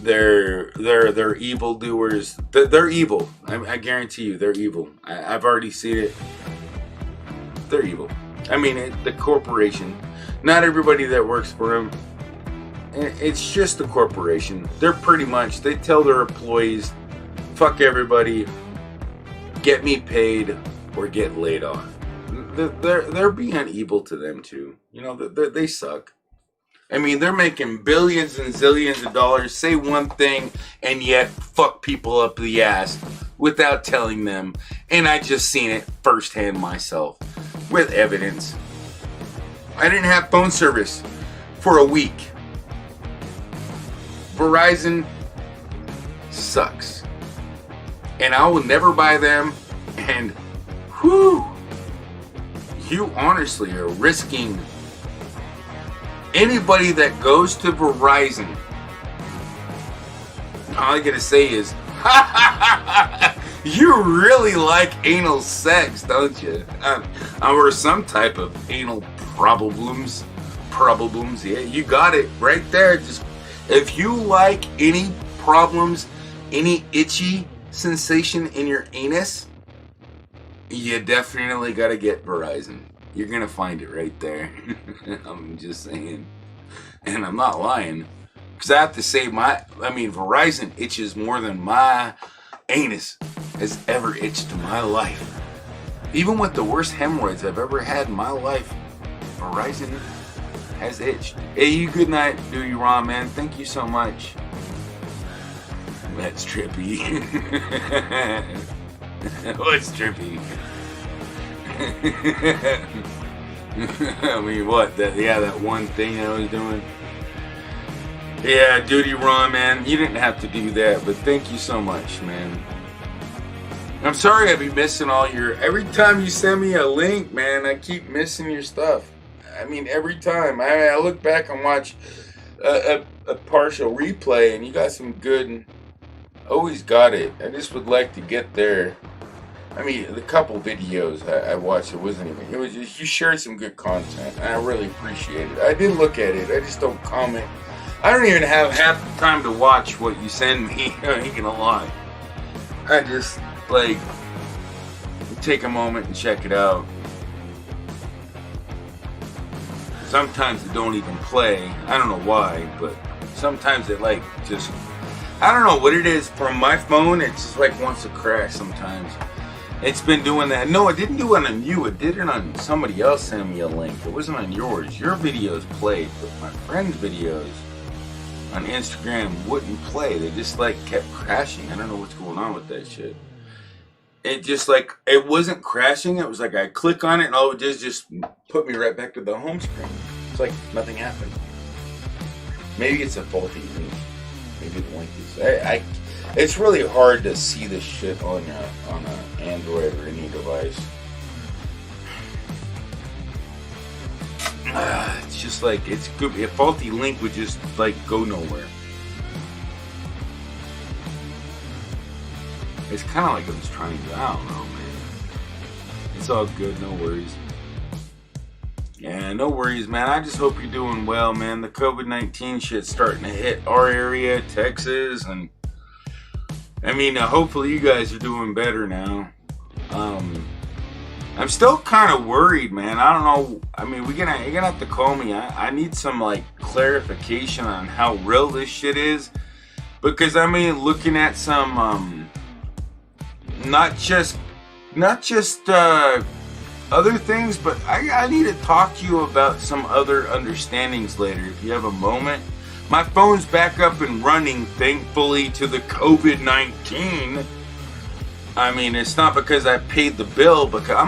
S2: They're evildoers. They're evil. I guarantee you, they're evil. I've already seen it. They're evil. I mean, the corporation. Not everybody that works for them. It's just the corporation. They're pretty much, they tell their employees, fuck everybody, get me paid or get laid off. They're being evil to them too. You know, they suck. I mean, they're making billions and zillions of dollars, say one thing, and yet fuck people up the ass without telling them. And I just seen it firsthand myself with evidence. I didn't have phone service for a week. Verizon sucks. And I will never buy them. And whew, you honestly are risking anybody that goes to Verizon. All I gotta say is, you really like anal sex, don't you? Or some type of anal problems. Yeah, you got it right there. Just if you like any problems, any itchy sensation in your anus, you definitely gotta get Verizon. You're gonna find it right there. I'm just saying. And I'm not lying. Because I have to say, Verizon itches more than my anus has ever itched in my life. Even with the worst hemorrhoids I've ever had in my life, Verizon has itched. Hey, you good night, Duty Ron, man. Thank you so much. That's trippy. What's trippy? I mean, what? That one thing I was doing. Yeah, Duty Ron, man. You didn't have to do that, but thank you so much, man. I'm sorry I be missing all your... Every time you send me a link, man, I keep missing your stuff. I mean, every time. I look back and watch a partial replay, and you got some good... Always got it. I just would like to get there. I mean, the couple videos I watched, it was just, you shared some good content, and I really appreciate it. I did look at it, I just don't comment. I don't even have half the time to watch what you send me, I ain't gonna lie. I just, take a moment and check it out. Sometimes it don't even play, I don't know why, but sometimes it, just, I don't know what it is. From my phone, it's just, wants to crash sometimes. It's been doing that. No, it didn't do it on you. It did it on somebody else sending me a link. It wasn't on yours. Your videos played, but my friend's videos on Instagram wouldn't play. They just kept crashing. I don't know what's going on with that shit. It just it wasn't crashing. It was I click on it and all it did is just put me right back to the home screen. It's nothing happened. Maybe it's a faulty link. Maybe the link is... It's really hard to see this shit on an Android or any device. It's just it's good. A faulty link would just go nowhere. It's kind of I was trying to... I don't know, man. It's all good. No worries. Yeah, no worries, man. I just hope you're doing well, man. The COVID-19 shit's starting to hit our area, Texas, and hopefully you guys are doing better now. I'm still kind of worried, man. I don't know. You're gonna have to call me. I need some clarification on how real this shit is, because looking at some not just other things, but I need to talk to you about some other understandings later if you have a moment. My phone's back up and running, thankfully, to the COVID-19. It's not because I paid the bill, because I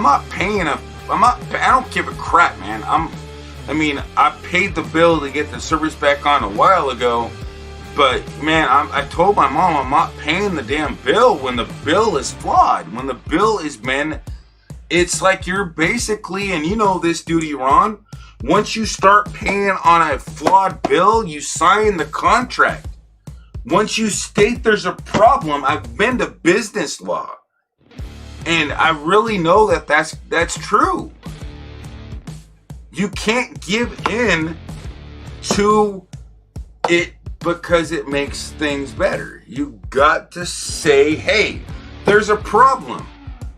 S2: don't give a crap, man. I paid the bill to get the service back on a while ago, but, man, I told my mom I'm not paying the damn bill when the bill is flawed. When the bill is, man, it's you're basically, and you know this, Duty Ron, once you start paying on a flawed bill, you sign the contract. Once you state there's a problem, I've been to business law, and I really know that's true. You can't give in to it because it makes things better. You got to say, hey, there's a problem.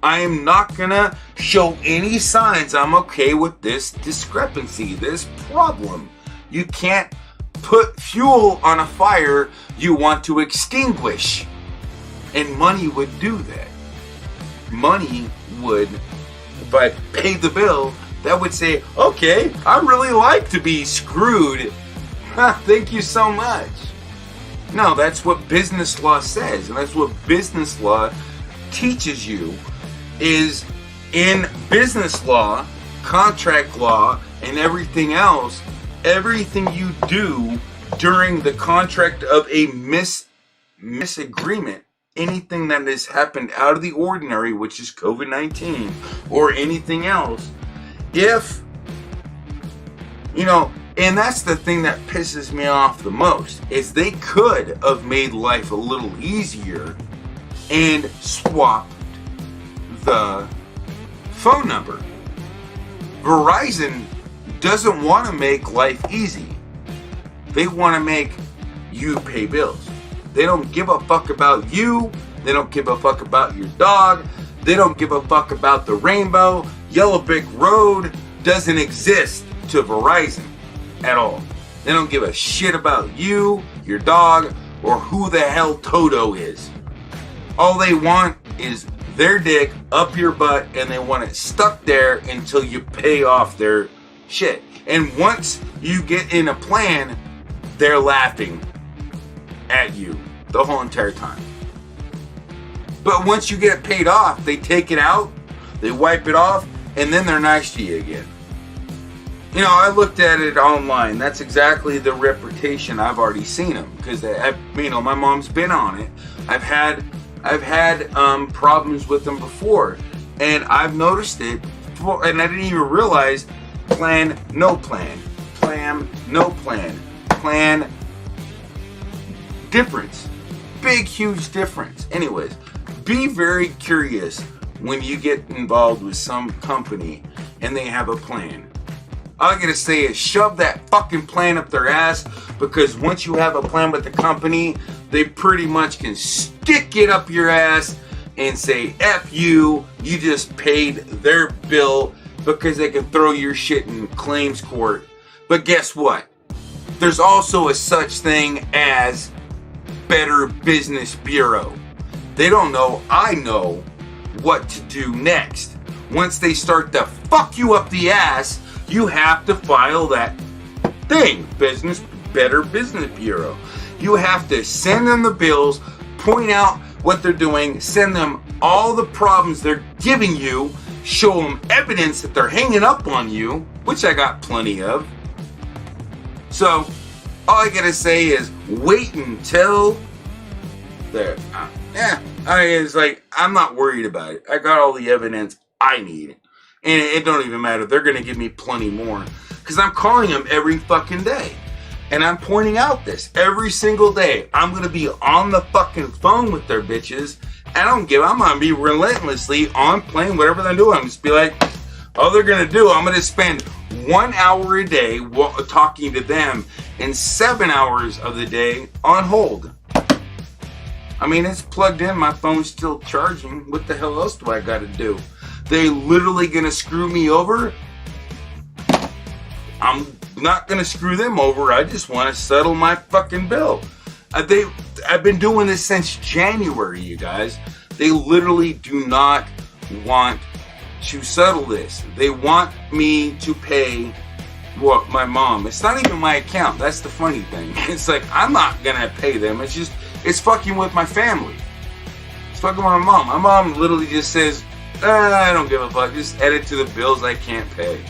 S2: I am not gonna show any signs I'm okay with this discrepancy, this problem. You can't put fuel on a fire you want to extinguish. And money would do that. Money would, if I paid the bill, that would say, okay, I really like to be screwed. Thank you so much. No, that's what business law says, and that's what business law teaches you is in business law, contract law, and everything else, everything you do during the contract of a misagreement, anything that has happened out of the ordinary, which is COVID-19 or anything else, if, and that's the thing that pisses me off the most, is they could have made life a little easier and swapped the phone number. Verizon doesn't want to make life easy. They want to make you pay bills. They don't give a fuck about you. They don't give a fuck about your dog. They don't give a fuck about the rainbow. Yellow Brick Road doesn't exist to Verizon at all. They don't give a shit about you, your dog, or who the hell Toto is. All they want is their dick up your butt, and they want it stuck there until you pay off their shit. And once you get in a plan, they're laughing at you the whole entire time. But once you get paid off, they take it out, they wipe it off, and then they're nice to you again. I looked at it online. That's exactly the reputation I've already seen them, because my mom's been on it. I've had problems with them before, and I've noticed it before, and I didn't even realize plan, no plan, plan, no plan, plan, difference, big huge difference. Anyways, be very curious when you get involved with some company and they have a plan. All I gotta say is shove that fucking plan up their ass, because once you have a plan with the company, they pretty much can stick it up your ass and say, F you just paid their bill, because they can throw your shit in claims court. But guess what? There's also a such thing as Better Business Bureau. They don't know, I know what to do next. Once they start to fuck you up the ass, you have to file that thing, Better Business Bureau. You have to send them the bills, point out what they're doing, send them all the problems they're giving you, show them evidence that they're hanging up on you, which I got plenty of. So, all I gotta say is wait until I'm not worried about it. I got all the evidence I need. And it don't even matter. They're going to give me plenty more. Because I'm calling them every fucking day. And I'm pointing out this every single day. I'm going to be on the fucking phone with their bitches. I'm going to be relentlessly on playing whatever they're doing. I'm just be like, all they're going to do, I'm going to spend 1 hour a day talking to them and 7 hours of the day on hold. I mean, it's plugged in. My phone's still charging. What the hell else do I got to do? They literally gonna screw me over? I'm not gonna screw them over. I just want to settle my fucking bill. I've been doing this since January, you guys. They literally do not want to settle this. They want me to pay my mom. It's not even my account. That's the funny thing. It's like, I'm not gonna pay them. It's fucking with my family. It's fucking with my mom. My mom literally just says, I don't give a fuck. Just add it to the bills I can't pay.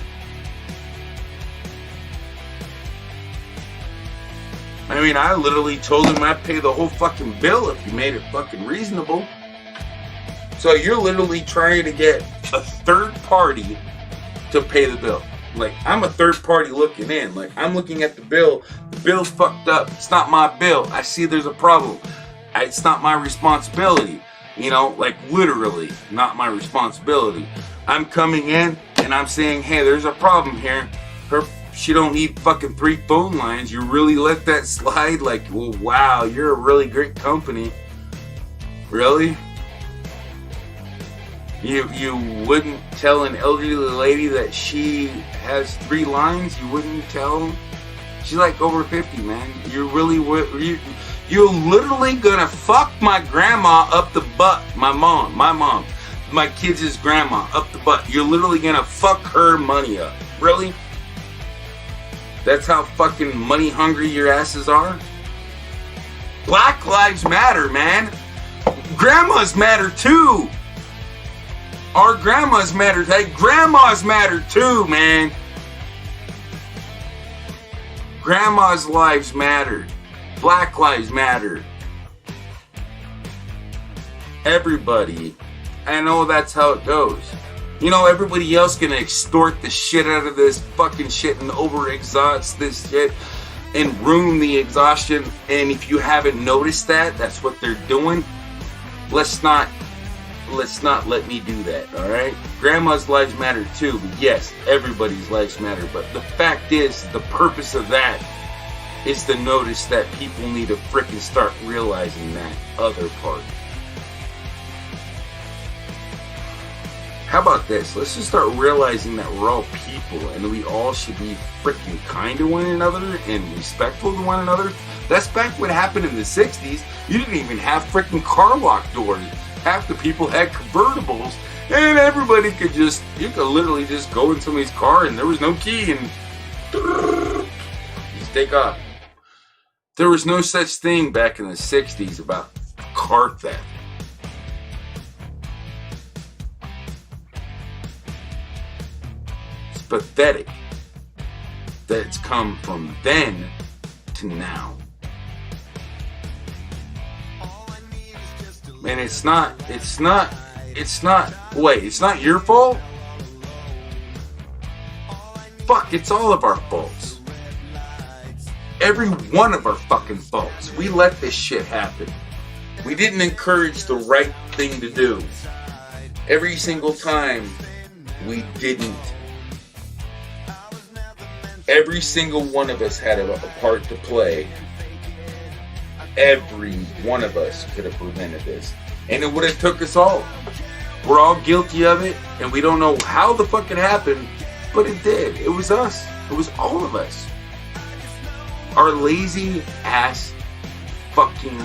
S2: I mean, I literally told him I'd pay the whole fucking bill if you made it fucking reasonable. So you're literally trying to get a third party to pay the bill. Like, I'm a third party looking in. Like, I'm looking at the bill. The bill's fucked up. It's not my bill. I see there's a problem. It's not my responsibility. Like literally not my responsibility. I'm coming in and I'm saying, hey, there's a problem here. She don't need fucking 3 phone lines. You really let that slide? Like, well, wow, you're a really great company. Really? You wouldn't tell an elderly lady that she has 3 lines? You wouldn't tell? She's like over 50, man. You really would. You're literally gonna fuck my grandma up the butt. My mom, my kids' grandma up the butt. You're literally gonna fuck her money up. Really? That's how fucking money hungry your asses are? Black Lives Matter, man. grandmas matter too. Our grandmas matter. Hey, grandmas matter too, man. Grandma's lives matter. Black lives matter. Everybody. I know that's how it goes. You know, everybody else gonna extort the shit out of this fucking shit and over-exhaust this shit and ruin the exhaustion. And if you haven't noticed that, that's what they're doing. Let's not let me do that, alright? Grandma's lives matter too, but yes, everybody's lives matter. But the fact is, the purpose of that is to notice that people need to frickin' start realizing that other part. How about this? Let's just start realizing that we're all people and we all should be freaking kind to one another and respectful to one another. That's back what happened in the 60s. You didn't even have freaking car lock doors. Half the people had convertibles and everybody could just, you could literally just go in somebody's car and there was no key and just take off. There was no such thing back in the 60s about car theft. Pathetic that it's come from then to now. And it's not your fault. Fuck, it's all of our faults. Every one of our fucking faults. We let this shit happen. We didn't encourage the right thing to do. Every single time we didn't. Every single one of us had a part to play. Every one of us could have prevented this. And it would have took us all. We're all guilty of it, and we don't know how the fuck it happened, but it did. It was us. It was all of us. Our lazy ass fucking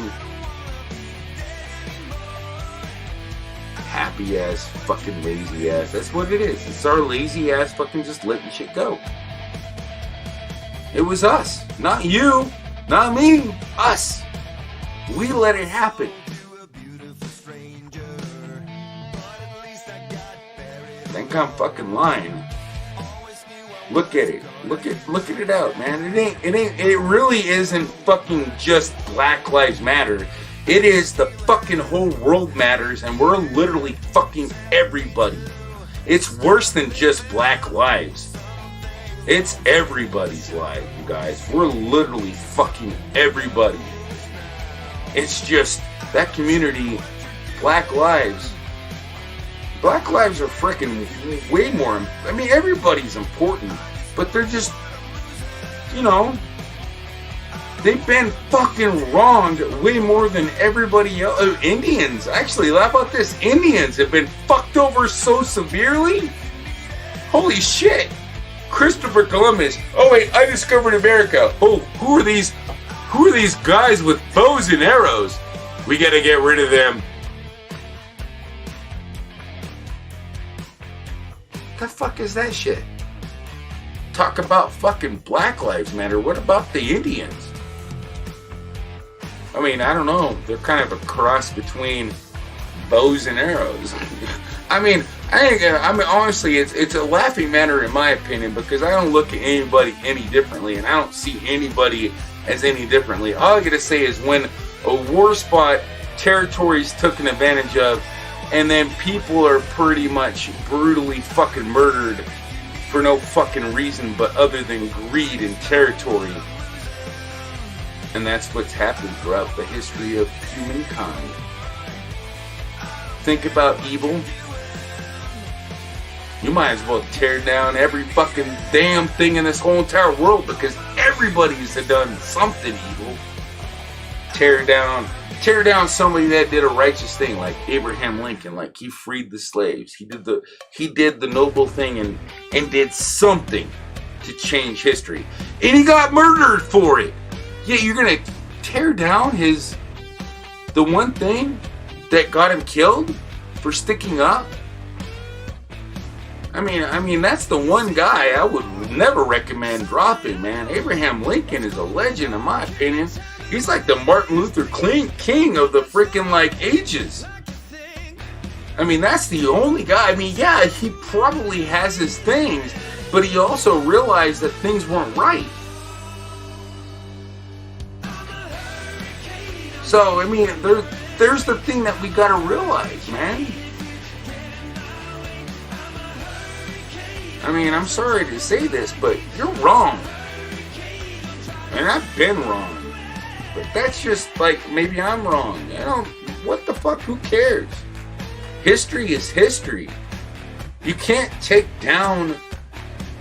S2: happy ass fucking lazy ass. That's what it is. It's our lazy ass fucking just letting shit go. It was us, not you, not me, us. We let it happen. Think I'm fucking lying. Look at it. Look at it out, man. It really isn't fucking just Black Lives Matter. It is the fucking whole world matters, and we're literally fucking everybody. It's worse than just Black Lives. It's everybody's life, you guys. We're literally fucking everybody. It's just that community, Black Lives. Black lives are freaking way more. I mean, everybody's important, but they're just, you know, they've been fucking wronged way more than everybody else. Indians, actually, how about this? Indians have been fucked over so severely. Holy shit. Christopher Columbus. Oh wait, I discovered America. Oh, who are these guys with bows and arrows? We gotta get rid of them. The fuck is that shit? Talk about fucking Black Lives Matter. What about the Indians? I mean, I don't know. They're kind of a cross between bows and arrows. I mean, honestly, it's a laughing matter in my opinion because I don't look at anybody any differently, and I don't see anybody as any differently. All I gotta say is when a war spot, territory's taken advantage of, and then people are pretty much brutally fucking murdered for no fucking reason but other than greed and territory. And that's what's happened throughout the history of humankind. Think about evil. You might as well tear down every fucking damn thing in this whole entire world because everybody's done something evil. Tear down somebody that did a righteous thing, like Abraham Lincoln, like he freed the slaves. He did the noble thing and did something to change history. And he got murdered for it. Yeah, you're gonna tear down the one thing that got him killed for sticking up? I mean, that's the one guy I would never recommend dropping, man. Abraham Lincoln is a legend, in my opinion. He's like the Martin Luther King of the freaking like ages. I mean, that's the only guy. I mean, yeah, he probably has his things, but he also realized that things weren't right. So, I mean, there's the thing that we gotta realize, man. I mean, I'm sorry to say this, but you're wrong. And I've been wrong. But that's just like, maybe I'm wrong. What the fuck, who cares? History is history. You can't take down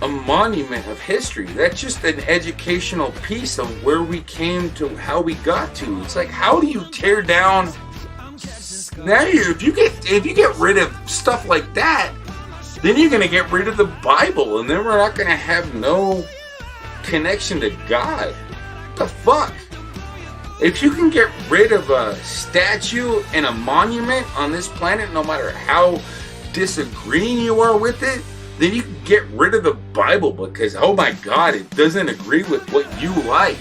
S2: a monument of history. That's just an educational piece of where we came to, how we got to. It's like, how do you tear down? Now, if you get rid of stuff like that, then you're gonna get rid of the Bible, and then we're not gonna have no connection to God. What the fuck? If you can get rid of a statue and a monument on this planet, no matter how disagreeing you are with it, then you can get rid of the Bible because, oh my God, it doesn't agree with what you like.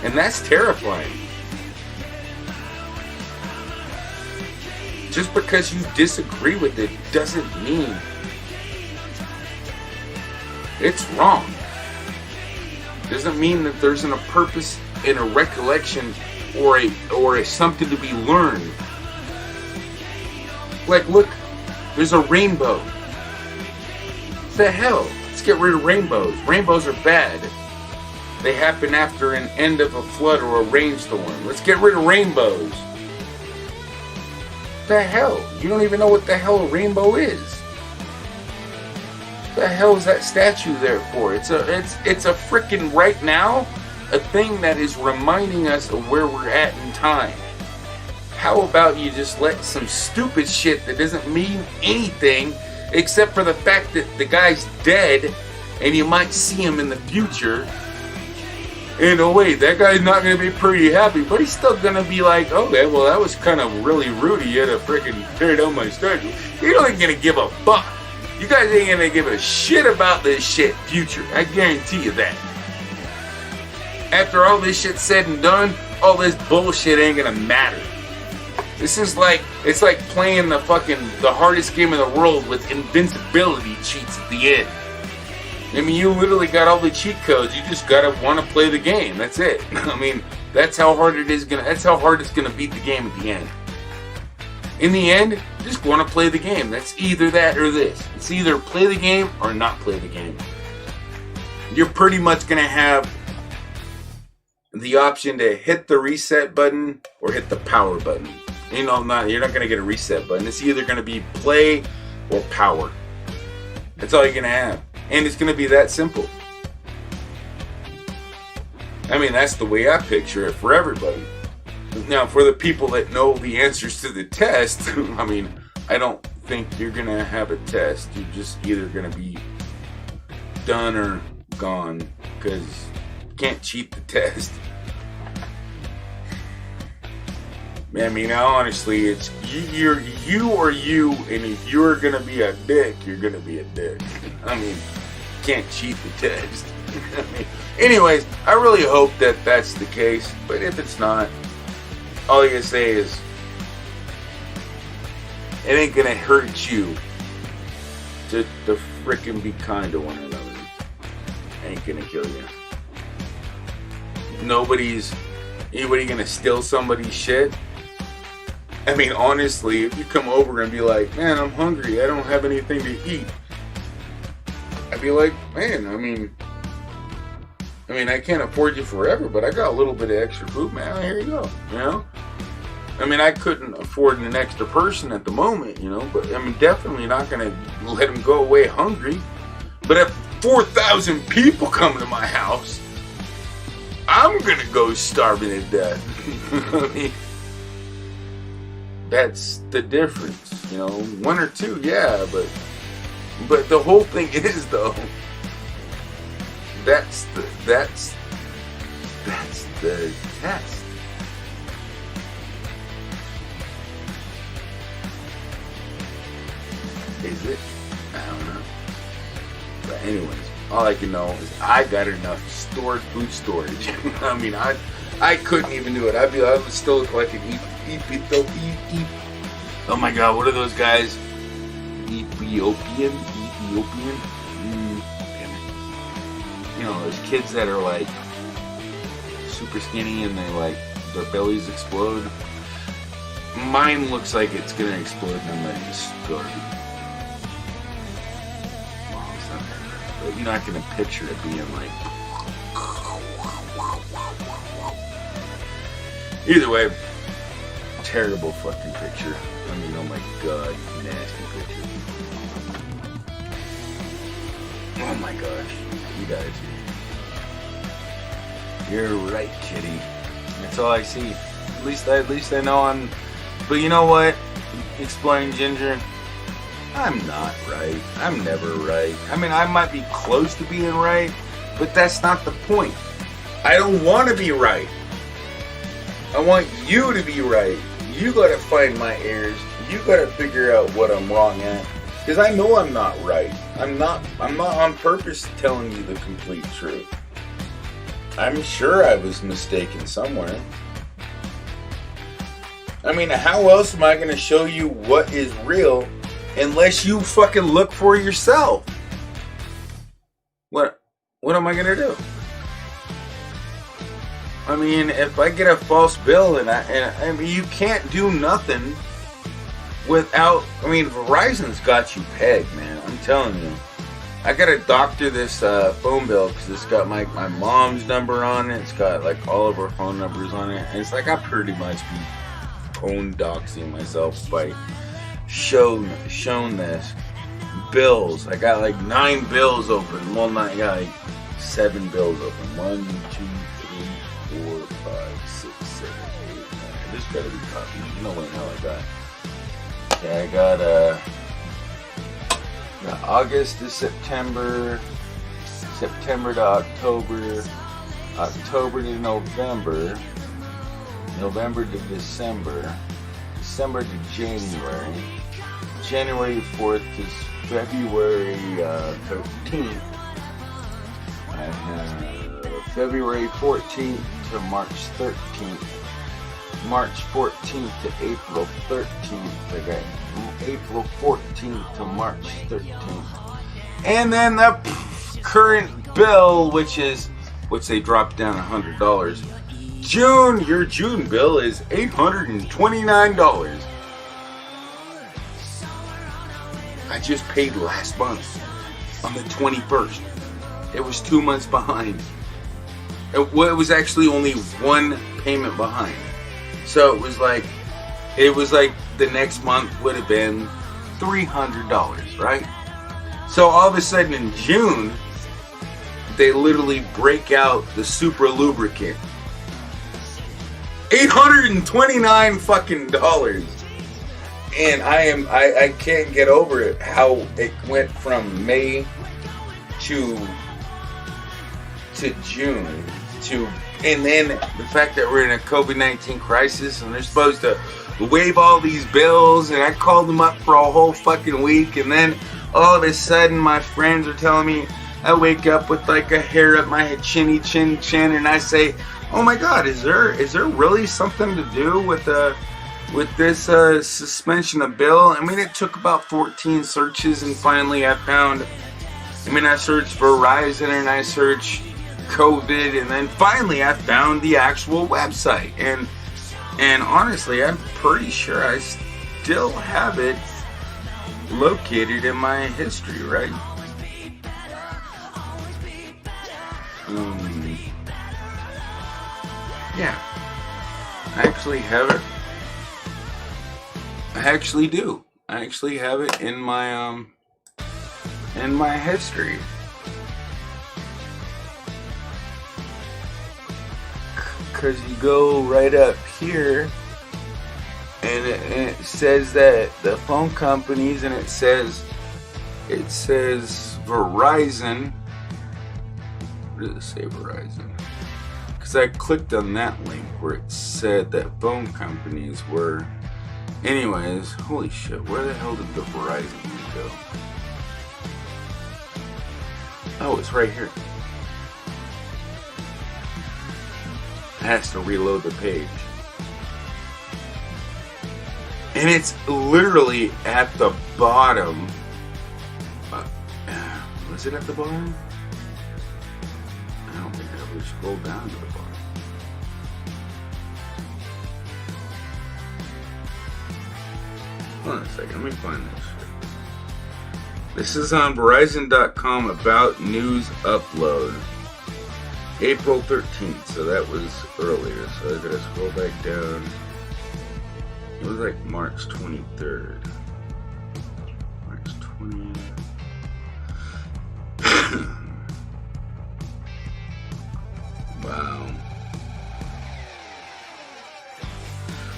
S2: And that's terrifying. Just because you disagree with it doesn't mean it's wrong. Doesn't mean that there isn't a purpose in a recollection or a something to be learned. Like, look, there's a rainbow. What the hell? Let's get rid of rainbows. Rainbows are bad. They happen after an end of a flood or a rainstorm. Let's get rid of rainbows. What the hell? You don't even know what the hell a rainbow is. What the hell is that statue there for? It's a freaking, right now, a thing that is reminding us of where we're at in time. How about you just let some stupid shit that doesn't mean anything except for the fact that the guy's dead and you might see him in the future. And oh wait, that guy's not going to be pretty happy, but he's still going to be like, okay, well that was kind of really rude of you to freaking tear down my statue. You ain't going to give a fuck. You guys ain't going to give a shit about this shit future. I guarantee you that. After all this shit's said and done, all this bullshit ain't going to matter. This is like, it's like playing the hardest game in the world with invincibility cheats at the end. I mean, you literally got all the cheat codes. You just gotta want to play the game. That's it. I mean, that's how hard that's how hard it's gonna beat the game at the end. In the end, you just want to play the game. That's either that or this. It's either play the game or not play the game. You're pretty much gonna have the option to hit the reset button or hit the power button. You're not gonna get a reset button. It's either gonna be play or power. That's all you're gonna have. And it's going to be that simple. I mean, that's the way I picture it for everybody. Now, for the people that know the answers to the test, I mean, I don't think you're going to have a test. You're just either going to be done or gone, because you can't cheat the test. I mean, honestly, it's you or you, and if you're going to be a dick, you're going to be a dick. I mean, can't cheat the test. I mean, anyways, I really hope that that's the case, but if it's not, all you can say is, it ain't going to hurt you to frickin' be kind to one another. It ain't going to kill you. Anybody going to steal somebody's shit? I mean, honestly, if you come over and be like, man, I'm hungry, I don't have anything to eat, I'd be like, man, I mean, I can't afford you forever, but I got a little bit of extra food, man, here you go, you know? I mean, I couldn't afford an extra person at the moment, you know, but I'm definitely not going to let him go away hungry. But if 4,000 people come to my house, I'm going to go starving to death. I mean, that's the difference, you know. One or two, yeah, but the whole thing is, though, that's the test. Is it? I don't know. But anyways, All I can know is I got enough food storage. I mean, I couldn't even do it. I would still look like an eep. Oh my God, what are those guys? Ethiopian? Damn it. You know, those kids that are like super skinny and they like, their bellies explode. Mine looks like it's gonna explode and I'm gonna just starve. But you're not gonna picture it being like. Either way, terrible fucking picture. I mean, oh my God, nasty picture. Oh my gosh, you guys. You're right, kitty. That's all I see. At least I know I'm. But you know what? Exploring Ginger. I'm not right. I'm never right. I mean, I might be close to being right, but that's not the point. I don't want to be right. I want you to be right. You gotta find my errors. You gotta figure out what I'm wrong at. Because I know I'm not right. I'm not on purpose telling you the complete truth. I'm sure I was mistaken somewhere. I mean, how else am I gonna show you what is real unless you fucking look for yourself? What am I gonna do? I mean, if I get a false bill and I mean, you can't do nothing without. I mean, Verizon's got you pegged, man. I'm telling you. I gotta doctor this phone bill because it's got my mom's number on it. It's got like all of our phone numbers on it, and it's like I pretty much be phone doxing myself by shown this bills. I got like 9 bills open. Well, not, I got like 7 bills open. 1, 2, 3, 4, 5, 6, 7, 8, 9. This better be copied. You know what the hell I got? Okay, I got August to September, September to October, October to November, November to December, December to January, January 4th to February 13th. I have February 14th to March 13th, March 14th to April 13th. I got April 14th to March 13th. And then the current bill, which they dropped down $100. Your June bill is $829. I just paid last month on the 21st. It was 2 months behind. It was actually only 1 payment behind. So it was like the next month would have been $300, right? So all of a sudden in June, they literally break out the super lubricant. $829 fucking dollars. And I can't get over it how it went from May to June to, and then the fact that we're in a COVID-19 crisis and they're supposed to waive all these bills, and I called them up for a whole fucking week, and then all of a sudden my friends are telling me, I wake up with like a hair up my chinny chin, and I say, oh my God, is there really something to do with this suspension of bill? I mean, it took about 14 searches, and finally I searched Verizon and I searched COVID, and then finally I found the actual website, and honestly, I'm pretty sure I still have it located in my history, right? Yeah, I actually have it. I actually do. I actually have it in my history. Because you go right up here, and it says that the phone companies, and it says Verizon. Where does it say Verizon? Because I clicked on that link where it said that phone companies were. Anyways, holy shit, where the hell did the Verizon link go? Oh, it's right here. It has to reload the page. And it's literally at the bottom. Was it at the bottom? I don't think I ever scrolled down to the bottom. Hold on a second, let me find this. This is on Verizon.com about news upload. April 13th, so that was earlier. So I gotta scroll back down. It was like March 23rd. March 20th. Wow.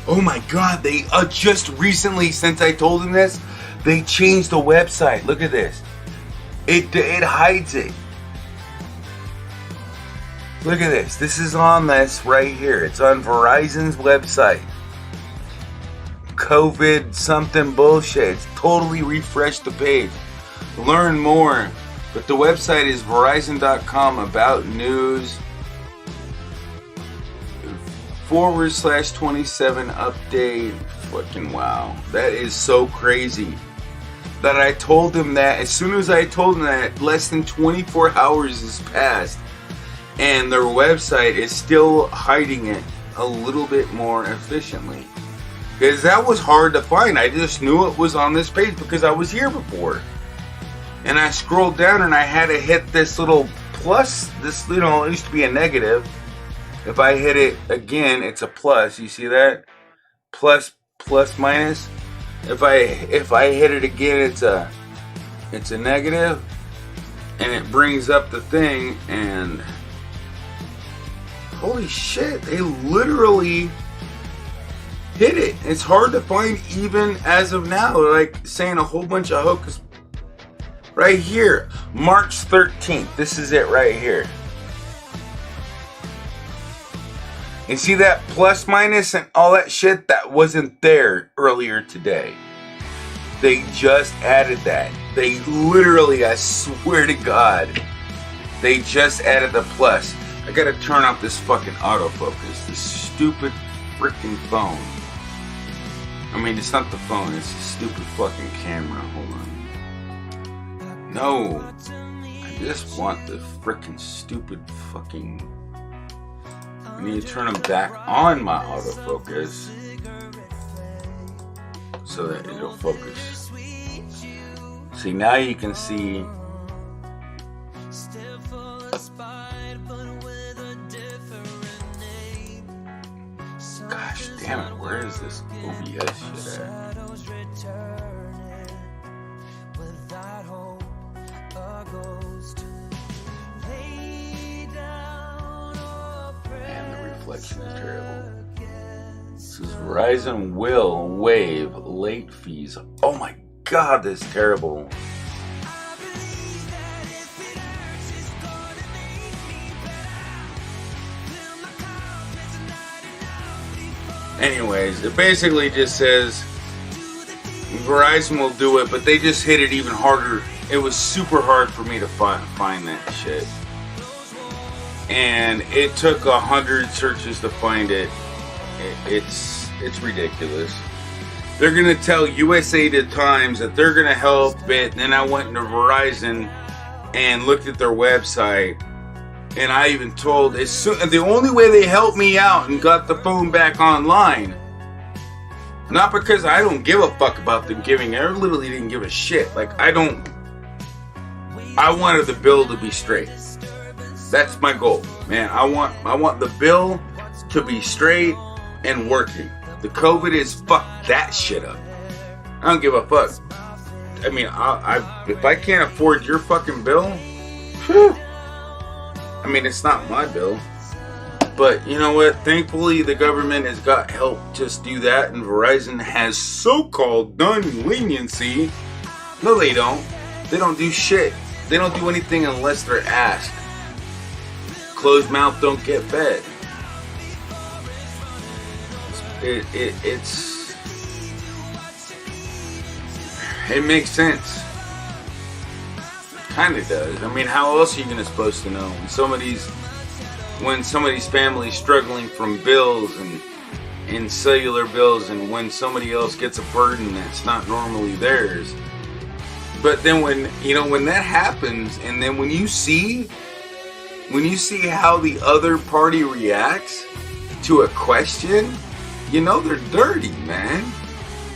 S2: Oh my god, they just recently, since I told them this, they changed the website. Look at this. It hides it. Look at this. This is on this right here. It's on Verizon's website. COVID something bullshit. It's totally refreshed the page. Learn more. But the website is Verizon.com about news /27 update. Fucking wow. That is so crazy. That I told them that. As soon as I told them that, less than 24 hours has passed. And their website is still hiding it a little bit more efficiently. Because that was hard to find. I just knew it was on this page because I was here before. And I scrolled down and I had to hit this little plus. This, it used to be a negative. If I hit it again, it's a plus. You see that? Plus, minus. If I hit it again, it's a negative. And it brings up the thing and holy shit, they literally hit it. It's hard to find even as of now. They're like saying a whole bunch of hocus. Right here, March 13th. This is it right here. You see that plus minus and all that shit that wasn't there earlier today. They just added that. They literally, I swear to God, they just added the plus. I gotta turn off this fucking autofocus. This stupid freaking phone. I mean, it's not the phone, it's the stupid fucking camera. Hold on. No. I just want the freaking stupid fucking... I need to turn them back on my autofocus so that it'll focus. See, now you can see. Gosh damn it, where is this OBS shit at? Reflection is terrible. This is Verizon will waive late fees. Oh my god, this is terrible. Anyways, it basically just says Verizon will do it, but they just hit it even harder. It was super hard for me to find that shit. And it took 100 searches to find it. It's ridiculous. They're gonna tell USA Times that they're gonna help it. And then I went into Verizon and looked at their website, and I even told the only way they helped me out and got the phone back online. Not because I don't give a fuck about them giving. I literally didn't give a shit. Like I wanted the bill to be straight. That's my goal, man. I want the bill to be straight and working. The COVID is fuck that shit up. I don't give a fuck. I mean, if I can't afford your fucking bill, whew, I mean, it's not my bill. But you know what? Thankfully, the government has got help just do that, and Verizon has so-called done leniency. No, they don't. They don't do shit. They don't do anything unless they're asked. Closed mouth don't get fed. It makes sense. kind of does. I mean, how else are you supposed to know when somebody's family's struggling from bills and cellular bills, and when somebody else gets a burden that's not normally theirs? But then when that happens, and then when you see how the other party reacts to a question, they're dirty, man.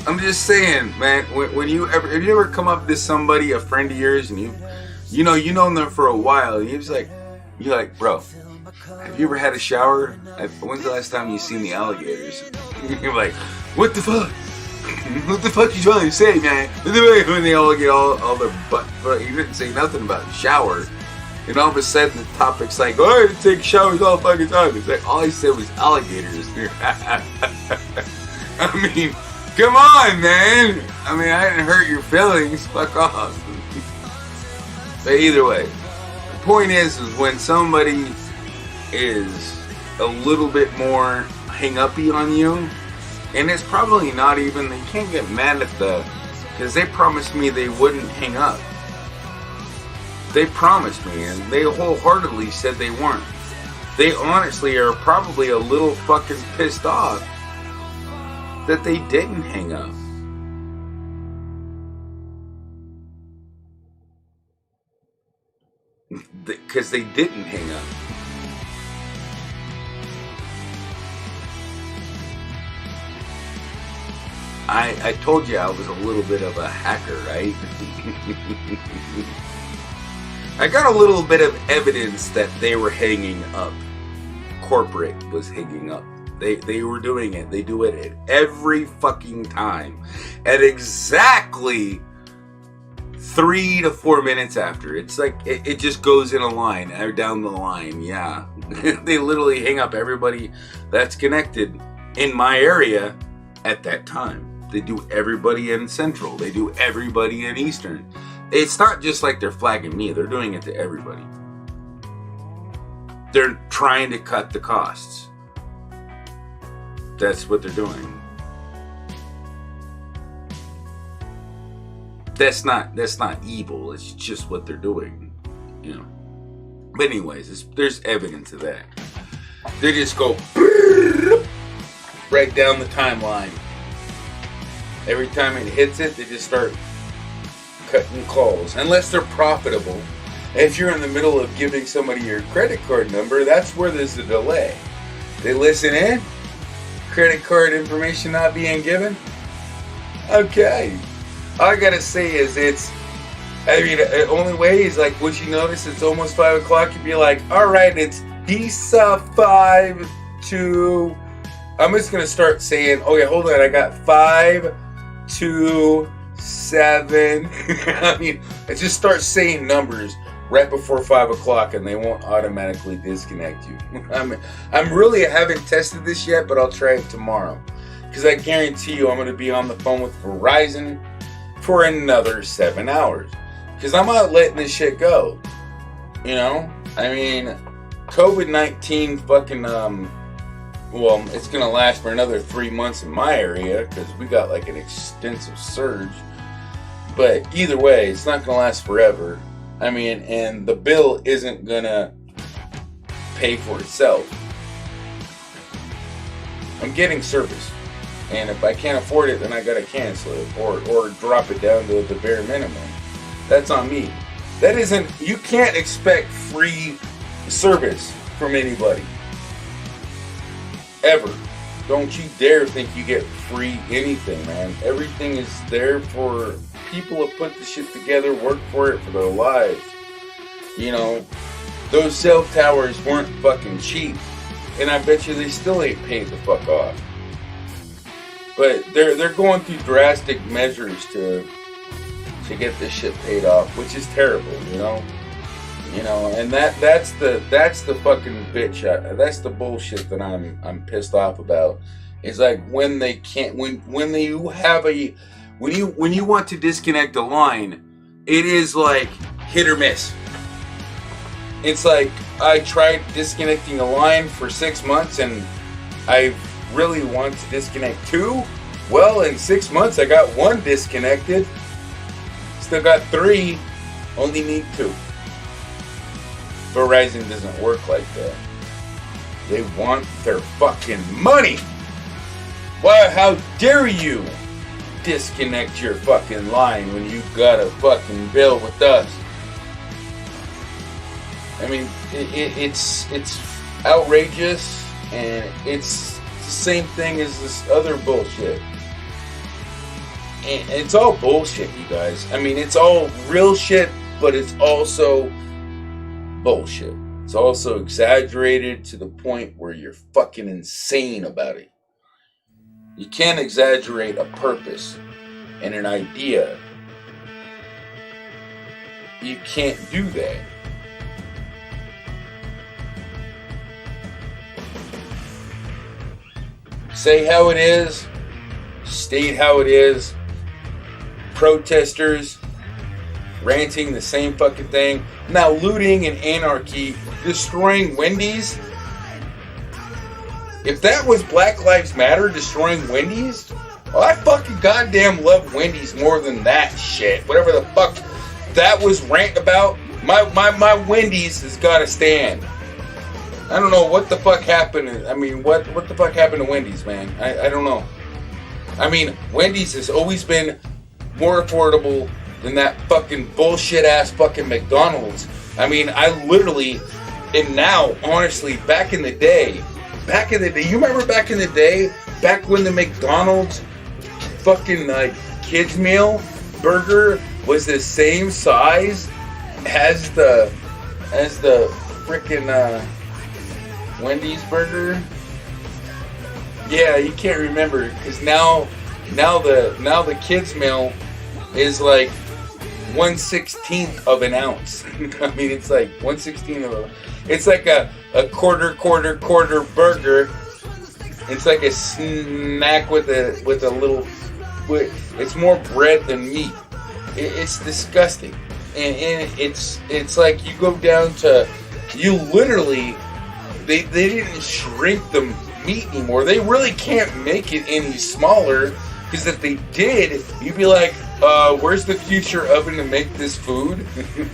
S2: I'm just saying, man. Have you ever come up to somebody, a friend of yours, and you've known them for a while, and you're like, bro, have you ever had a shower? When's the last time you seen the alligators? You're like, what the fuck? What the fuck you trying to say, man? When they all get all their butt, but you didn't say nothing about the shower. And all of a sudden the topic's like, oh, I take showers all fucking time. It's like, all I said was alligators. I mean, come on, man. I mean, I didn't hurt your feelings. Fuck off. But either way, the point is when somebody is a little bit more hang-uppy on you, and it's probably not even, they can't get mad at because they promised me they wouldn't hang up. They promised me, and they wholeheartedly said they weren't. They honestly are probably a little fucking pissed off that they didn't hang up. Because they didn't hang up. I told you I was a little bit of a hacker, right? I got a little bit of evidence that they were hanging up. Corporate was hanging up. They were doing it. They do it at every fucking time. At exactly 3 to 4 minutes after. It's like, it just goes in a line, or down the line, yeah. They literally hang up everybody that's connected in my area at that time. They do everybody in Central. They do everybody in Eastern. It's not just like they're flagging me. They're doing it to everybody. They're trying to cut the costs. That's what they're doing. That's not evil. It's just what they're doing, But anyways, there's evidence of that. They just go right down the timeline. Every time it hits it, they just start cutting calls. Unless they're profitable. If you're in the middle of giving somebody your credit card number, that's where there's a delay. They listen in. Credit card information not being given. Okay. All I gotta say is the only way is like, once you notice it's almost 5 o'clock, you'd be like, alright, it's Pizza 5 to... I'm just gonna start saying, okay, hold on, I got 5 to 7. I just start saying numbers right before 5 o'clock, and they won't automatically disconnect you. I haven't tested this yet, but I'll try it tomorrow, because I guarantee you I'm going to be on the phone with Verizon for another 7 hours, because I'm not letting this shit go. COVID-19 fucking it's going to last for another 3 months in my area, because we got like an extensive surge. But either way, it's not going to last forever. And the bill isn't going to pay for itself. I'm getting service. And if I can't afford it, then I got to cancel it or drop it down to the bare minimum. That's on me. You can't expect free service from anybody. Ever. Don't you dare think you get free anything, man. Everything is there for people who put the shit together, work for it for their lives. Those cell towers weren't fucking cheap. And I bet you they still ain't paid the fuck off. But they're going through drastic measures to get this shit paid off, which is terrible, and that's the fucking bitch. That's the bullshit that I'm pissed off about. It's like when they can't, when you want to disconnect a line, it is like hit or miss. It's like I tried disconnecting a line for 6 months, and I really want to disconnect 2. Well, in 6 months I got 1 disconnected. Still got 3. Only need 2. Verizon doesn't work like that. They want their fucking money. Why, how dare you disconnect your fucking line when you got a fucking bill with us? I mean, it's outrageous, and it's the same thing as this other bullshit. And it's all bullshit, you guys. I mean, it's all real shit, but it's also bullshit. It's also exaggerated to the point where you're fucking insane about it. You can't exaggerate a purpose and an idea. You can't do that. Say how it is, state how it is. Protesters ranting the same fucking thing. Now looting and anarchy, destroying Wendy's. If that was Black Lives Matter destroying Wendy's, well, I fucking goddamn love Wendy's more than that shit. Whatever the fuck that was rant about, my Wendy's has got to stand. I don't know what the fuck happened. I mean, what the fuck happened to Wendy's, man? I don't know. I mean, Wendy's has always been more affordable than that fucking bullshit ass fucking McDonald's. I mean, I literally, and now, honestly, back in the day, you remember back in the day, back when the McDonald's fucking kids meal burger was the same size as the freaking Wendy's burger? Yeah, you can't remember, because now the kids meal is like 1/16 of an ounce. I mean, it's like 1/16 of a. It's like a quarter burger. It's like a snack with a little. It's more bread than meat. It's disgusting, and it's like you go down to, you literally, they didn't shrink the meat anymore. They really can't make it any smaller, because if they did, you'd be like, where's the future oven to make this food?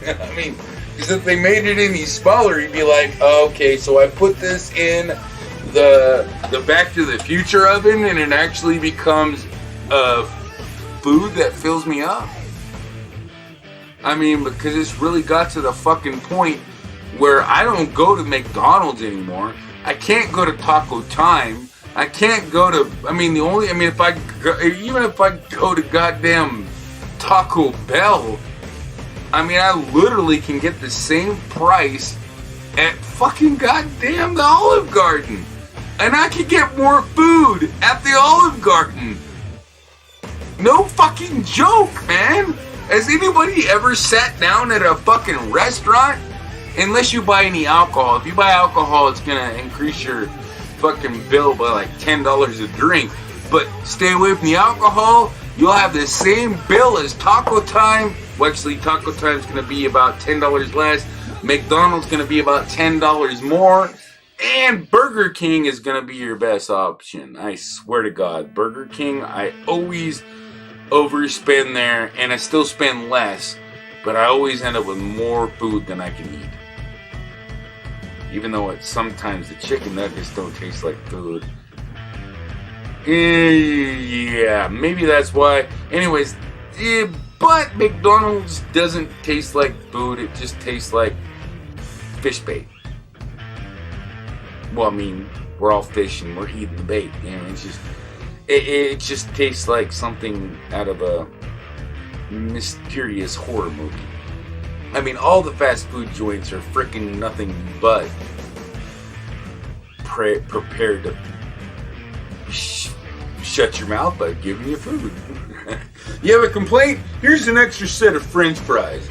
S2: I mean, because if they made it any smaller, you'd be like, oh, okay, so I put this in the Back to the Future oven, and it actually becomes food that fills me up. I mean, because it's really got to the fucking point where I don't go to McDonald's anymore. I can't go to Taco Time. I can't go to, if I go to goddamn Taco Bell, I mean, I literally can get the same price at fucking goddamn the Olive Garden. And I can get more food at the Olive Garden. No fucking joke, man. Has anybody ever sat down at a fucking restaurant? Unless you buy any alcohol. If you buy alcohol, it's gonna increase your fucking bill by like $10 a drink. But stay away from the alcohol. You'll have the same bill as Taco Time. Well, actually, Taco Time's gonna be about $10 less. McDonald's gonna be about $10 more. And Burger King is gonna be your best option. I swear to God, Burger King, I always overspend there, and I still spend less, but I always end up with more food than I can eat. Even though sometimes the chicken nuggets don't taste like food. Yeah, maybe that's why. Anyways, but McDonald's doesn't taste like food. It just tastes like fish bait. Well, I mean, we're all fish and we're eating the bait. You know, it just tastes like something out of a mysterious horror movie. I mean, all the fast food joints are freaking nothing but prepared to shut your mouth by giving you food. You have a complaint? Here's an extra set of French fries.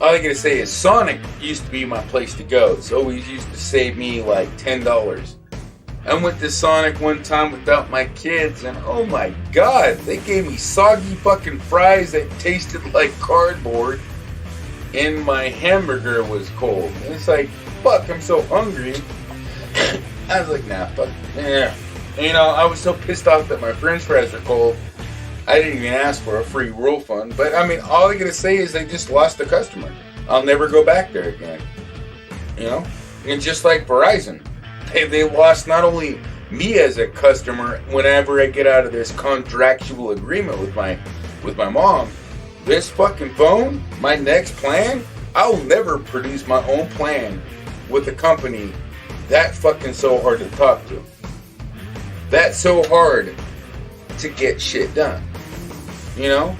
S2: All I gotta say is Sonic used to be my place to go. It's always used to save me like $10. I went to Sonic one time without my kids, and oh my God, they gave me soggy fucking fries that tasted like cardboard, and my hamburger was cold. And it's like, fuck, I'm so hungry. I was like, nah, fuck, yeah. And, I was so pissed off that my French fries are cold. I didn't even ask for a free refund, but I mean, all I gotta say is they just lost a customer. I'll never go back there again. You know? And just like Verizon, they lost not only me as a customer whenever I get out of this contractual agreement with my mom. This fucking phone, my next plan, I'll never produce my own plan with a company that fucking so hard to talk to. That's so hard to get shit done. You know?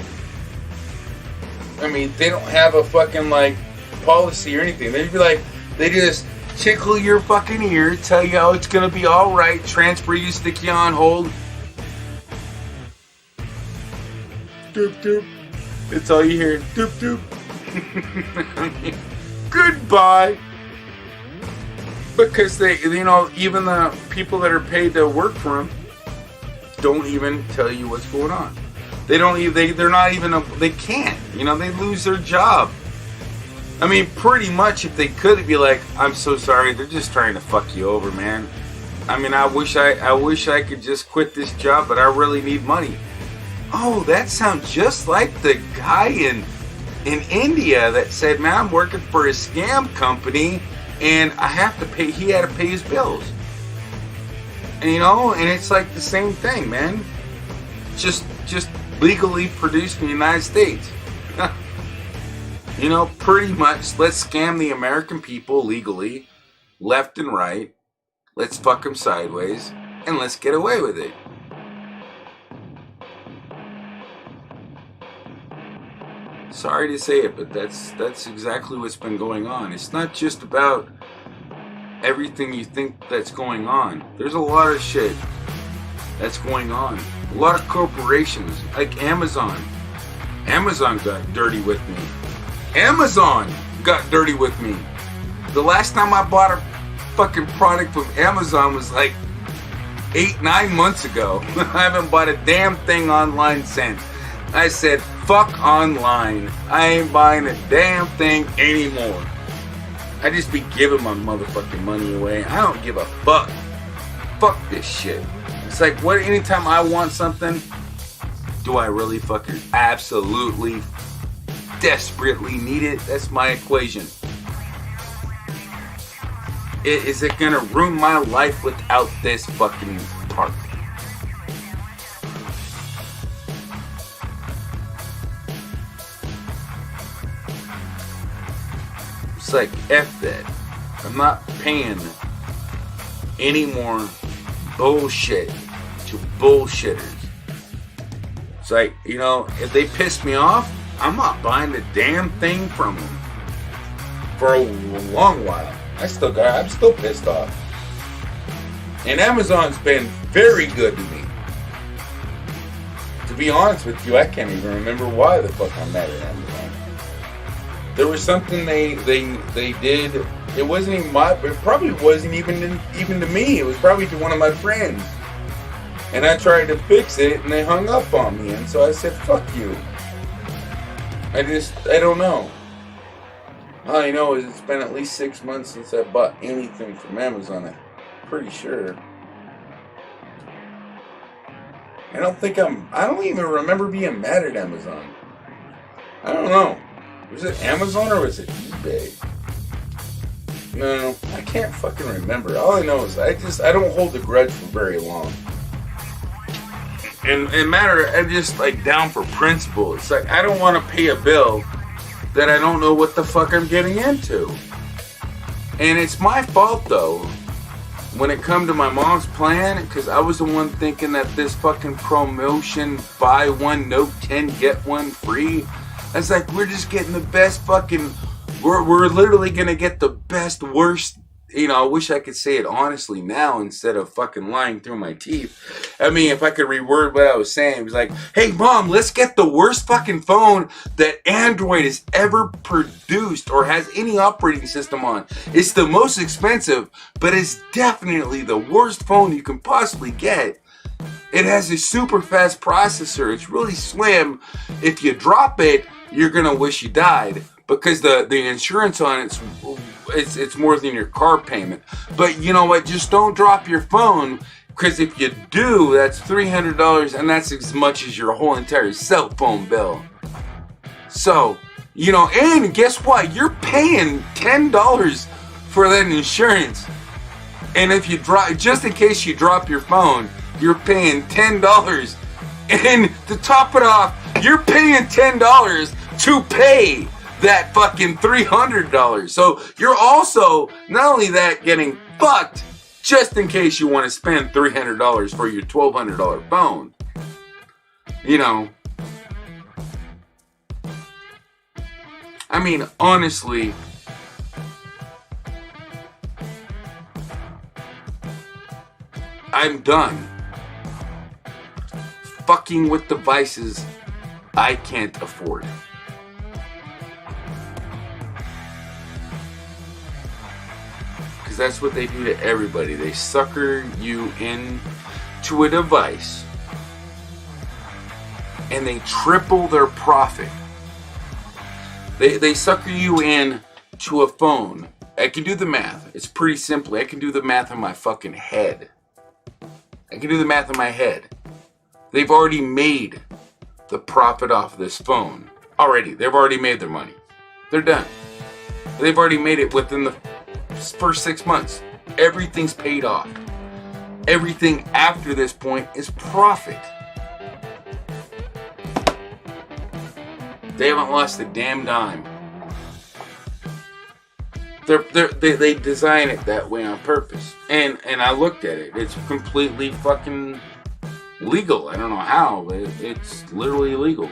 S2: I mean, they don't have a fucking like policy or anything. They'd be like, they just tickle your fucking ear, tell you how it's gonna be alright, transfer you, stick you on hold. Doop doop. That's all you hear. Doop doop. Goodbye. Because they, you know, even the people that are paid to work for them don't even tell you what's going on. They don't even, they're not even, they can't. You know, they lose their job. I mean, pretty much if they could, it'd be like, I'm so sorry, they're just trying to fuck you over, man. I mean, I wish I could just quit this job, but I really need money. Oh, that sounds just like the guy in India that said, man, I'm working for a scam company and I have to pay, he had to pay his bills. And you know, and it's like the same thing, man. Just legally produced in the United States. You know, pretty much, let's scam the American people legally, left and right. Let's fuck them sideways, and let's get away with it. Sorry to say it, but that's exactly what's been going on. It's not just about everything you think that's going on. There's a lot of shit that's going on. A lot of corporations, like Amazon. Amazon got dirty with me. Amazon got dirty with me. The last time I bought a fucking product from Amazon was like 8-9 months ago. I haven't bought a damn thing online since. I said, fuck online. I ain't buying a damn thing anymore. I just be giving my motherfucking money away. I don't give a fuck. Fuck this shit. It's like, what? Anytime I want something, do I really fucking absolutely, desperately need it? That's my equation. Is it gonna ruin my life without this fucking part? It's like, F that. I'm not paying any more bullshit to bullshitters. It's like, you know, if they piss me off, I'm not buying the damn thing from them for a long while. I'm still pissed off. And Amazon's been very good to me. To be honest with you, I can't even remember why the fuck I'm mad at Amazon. There was something they did. It wasn't even it probably wasn't even to me. It was probably to one of my friends. And I tried to fix it and they hung up on me. And so I said, fuck you. I don't know. All I know is it's been at least 6 months since I bought anything from Amazon. I'm pretty sure. I don't even remember being mad at Amazon. I don't know. Was it Amazon or was it eBay? No, I can't fucking remember. All I know is I don't hold a grudge for very long. And I'm just like down for principle. It's like I don't want to pay a bill that I don't know what the fuck I'm getting into. And it's my fault though. When it come to my mom's plan, because I was the one thinking that this fucking promotion, buy one, note 10, get one free. It's like, we're just getting the best fucking, we're literally going to get the best, worst, you know, I wish I could say it honestly now instead of fucking lying through my teeth. I mean, if I could reword what I was saying, it was like, hey mom, let's get the worst fucking phone that Android has ever produced or has any operating system on. It's the most expensive, but it's definitely the worst phone you can possibly get. It has a super fast processor. It's really slim. If you drop it, you're gonna wish you died because the insurance on it's more than your car payment. But you know what? Just don't drop your phone Because if you do, that's $300, and that's as much as your whole entire cell phone bill. So, you know, and guess what? You're paying $10 for that insurance. And if you drop, just in case you drop your phone, you're paying $10. And to top it off, you're paying $10 to pay that fucking $300. So you're also, not only that, getting fucked, just in case you want to spend $300 for your $1,200 phone. You know, I mean, honestly, I'm done fucking with devices I can't afford. Because that's what they do to everybody. They sucker you into a device and they triple their profit. They sucker you in to a phone. I can do the math. It's pretty simple. I can do the math in my fucking head. I can do the math in my head. They've already made the profit off of this phone. Already. They've already made their money. They're done. They've already made it within the first 6 months. Everything's paid off. Everything after this point is profit. They haven't lost a damn dime. They design it that way on purpose. And I looked at it. It's completely fucking legal. I don't know how, but it's literally illegal.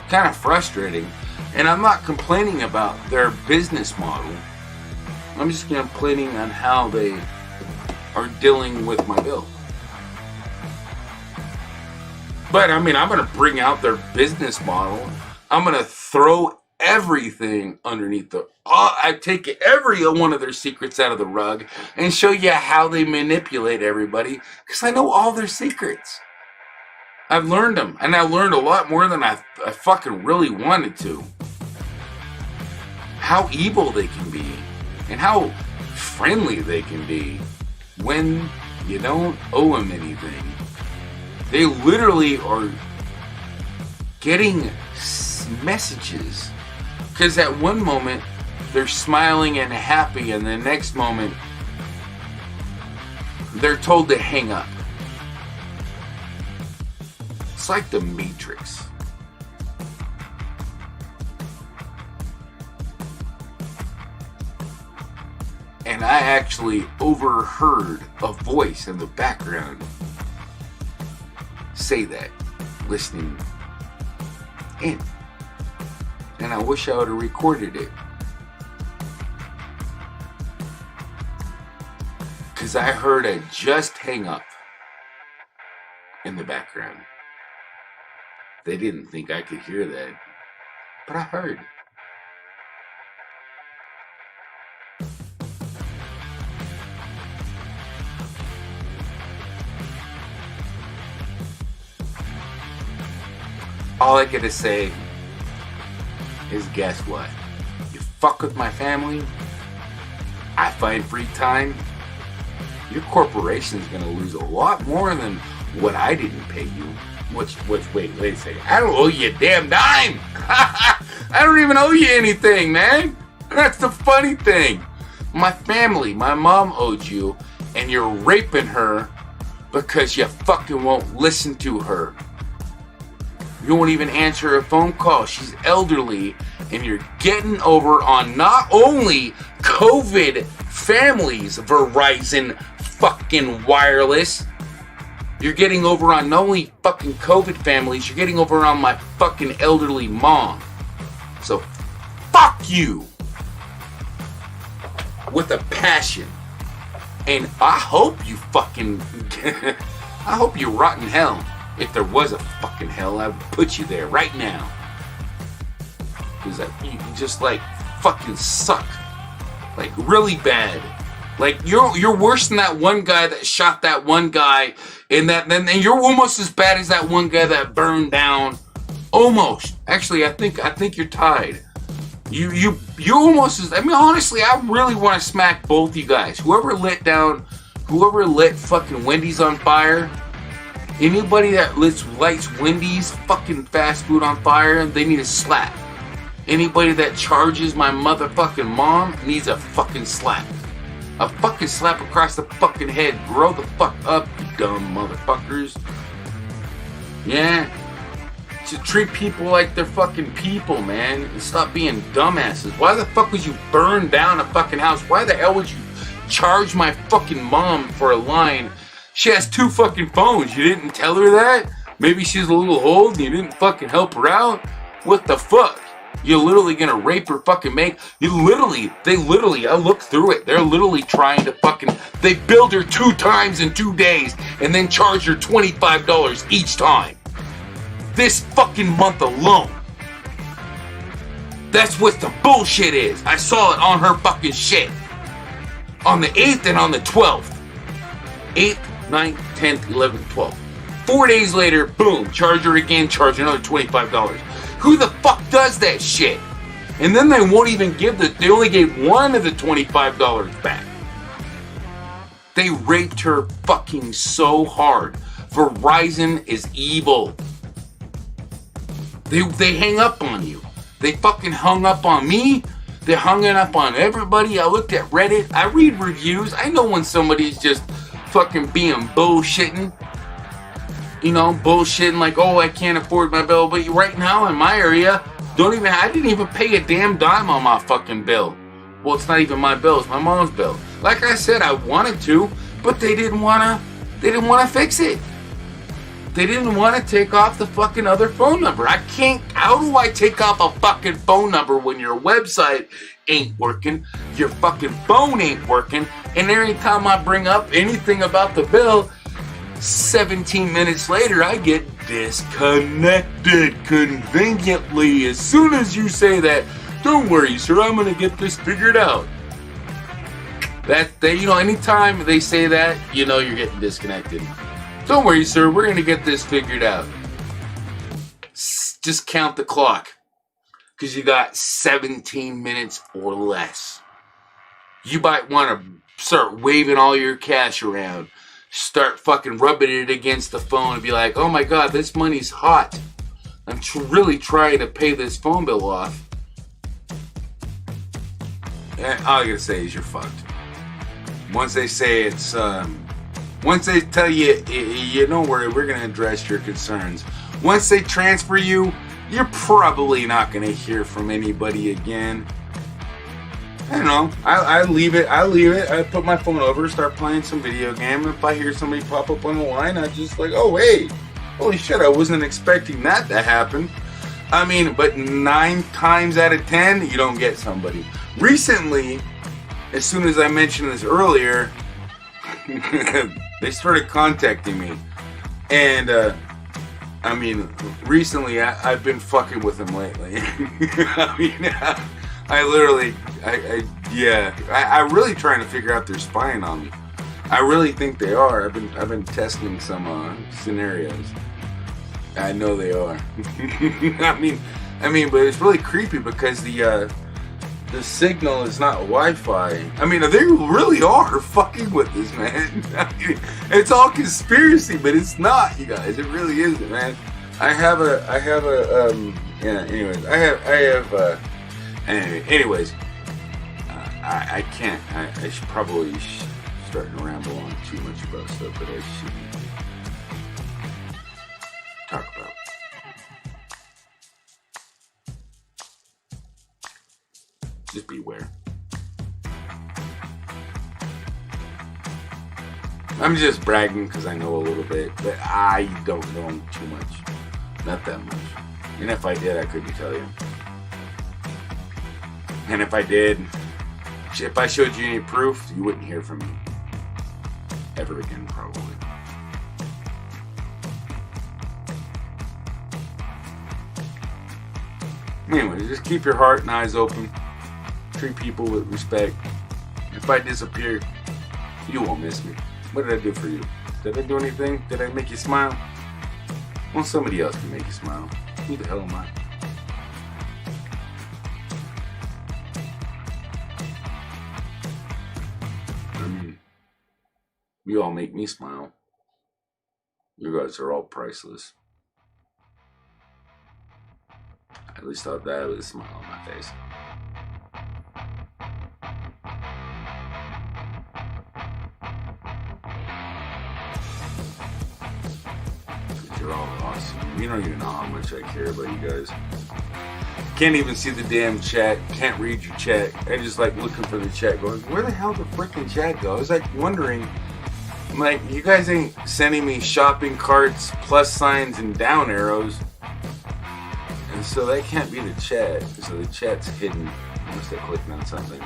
S2: Kind of frustrating. And I'm not complaining about their business model. I'm just complaining on how they are dealing with my bill. But I mean, I'm going to bring out their business model. I'm going to throw everything underneath I take every one of their secrets out of the rug and show you how they manipulate everybody, because I know all their secrets. I've learned them, and I learned a lot more than I fucking really wanted to. How evil they can be, and how friendly they can be when you don't owe them anything. They literally are getting messages. Because at one moment, they're smiling and happy, and the next moment, they're told to hang up. It's like the Matrix. And I actually overheard a voice in the background say that, listening in. And I wish I would have recorded it. Because I heard a just hang up in the background. They didn't think I could hear that. But I heard. All I get to say is, guess what? You fuck with my family, I find free time, your corporation's gonna lose a lot more than what I didn't pay you. Wait a second. I don't owe you a damn dime! I don't even owe you anything, man! That's the funny thing. My family, my mom owed you, and you're raping her because you fucking won't listen to her. You won't even answer a phone call. She's elderly, and you're getting over on not only COVID families, Verizon fucking wireless. You're getting over on not only fucking COVID families, you're getting over on my fucking elderly mom. So, fuck you. With a passion. And I hope you fucking... I hope you rot in hell. If there was a fucking hell, I would put you there right now. Because you just like fucking suck. Like really bad. Like you're worse than that one guy that shot that one guy, and you're almost as bad as that one guy that burned down. Almost. Actually, I think you're tied. You almost as, I mean, honestly, I really want to smack both you guys. Whoever lit down whoever lit fucking Wendy's on fire, anybody that lights Wendy's fucking fast food on fire, they need a slap. Anybody that charges my motherfucking mom needs a fucking slap. A fucking slap across the fucking head. Grow the fuck up, you dumb motherfuckers. Yeah. To treat people like they're fucking people, man. And stop being dumbasses. Why the fuck would you burn down a fucking house? Why the hell would you charge my fucking mom for a line? She has 2 fucking phones. You didn't tell her that? Maybe she's a little old and you didn't fucking help her out? What the fuck? You're literally gonna rape her fucking mate? They literally, I looked through it. They're literally trying to fucking, they billed her 2 times in 2 days and then charged her $25 each time. This fucking month alone. That's what the bullshit is. I saw it on her fucking shit. On the 8th and on the 12th. 8th, 9th, 10th, 11th, 12th. 4 days later, boom, charge her again, charge another $25. Who the fuck does that shit? And then they won't even give they only gave one of the $25 back. They raped her fucking so hard. Verizon is evil. They hang up on you. They fucking hung up on me. They hung it up on everybody. I looked at Reddit. I read reviews. I know when somebody's just fucking being bullshitting. You know, bullshitting like, oh, I can't afford my bill. But right now in my area, I didn't even pay a damn dime on my fucking bill. Well, it's not even my bill. It's my mom's bill. Like I said, I wanted to, but they didn't want to fix it. They didn't want to take off the fucking other phone number. How do I take off a fucking phone number when your website ain't working, your fucking phone ain't working, and every time I bring up anything about the bill, 17 minutes later, I get disconnected conveniently. As soon as you say that, don't worry, sir, I'm going to get this figured out. Anytime they say that, you know you're getting disconnected. Don't worry, sir, we're going to get this figured out. Just count the clock. Because you got 17 minutes or less. You might want to start waving all your cash around. Start fucking rubbing it against the phone and be like, oh my god, this money's hot. I'm really trying to pay this phone bill off. And all I gotta say is you're fucked. Once they say once they tell you, don't worry, we're gonna address your concerns. Once they transfer you, you're probably not gonna hear from anybody again. I don't know. I leave it. I put my phone over, start playing some video game. If I hear somebody pop up on the line, I just like, oh, hey, holy shit, I wasn't expecting that to happen. I mean, but 9 times out of 10, you don't get somebody. Recently, as soon as I mentioned this earlier, they started contacting me. And, I mean, recently, I've been fucking with them lately. I mean, I'm really trying to figure out they're spying on me. I really think they are. I've been testing some scenarios. I know they are. I mean, but it's really creepy because the signal is not Wi-Fi. I mean, they really are fucking with us, man. I mean, it's all conspiracy, but it's not, you guys. It really isn't, man. Anyways, I can't. I should probably starting to ramble on too much about stuff that I shouldn't talk about. Just beware. I'm just bragging because I know a little bit, but I don't know too much. Not that much. And if I did, I couldn't tell you. And if I did, if I showed you any proof, you wouldn't hear from me. Ever again, probably. Anyway, just keep your heart and eyes open. Treat people with respect. If I disappear, you won't miss me. What did I do for you? Did I do anything? Did I make you smile? Well, somebody else can make you smile. Who the hell am I? You all make me smile. You guys are all priceless. At least I'll die with a smile on my face. You're all awesome. You don't even know how much I care about you guys. Can't even see the damn chat. Can't read your chat. I just like looking for the chat going, where the hell did the freaking chat go? I was like wondering, I'm like, you guys ain't sending me shopping carts, plus signs, and down arrows. And so that can't be the chat. So the chat's hidden. Unless they're clicking on something.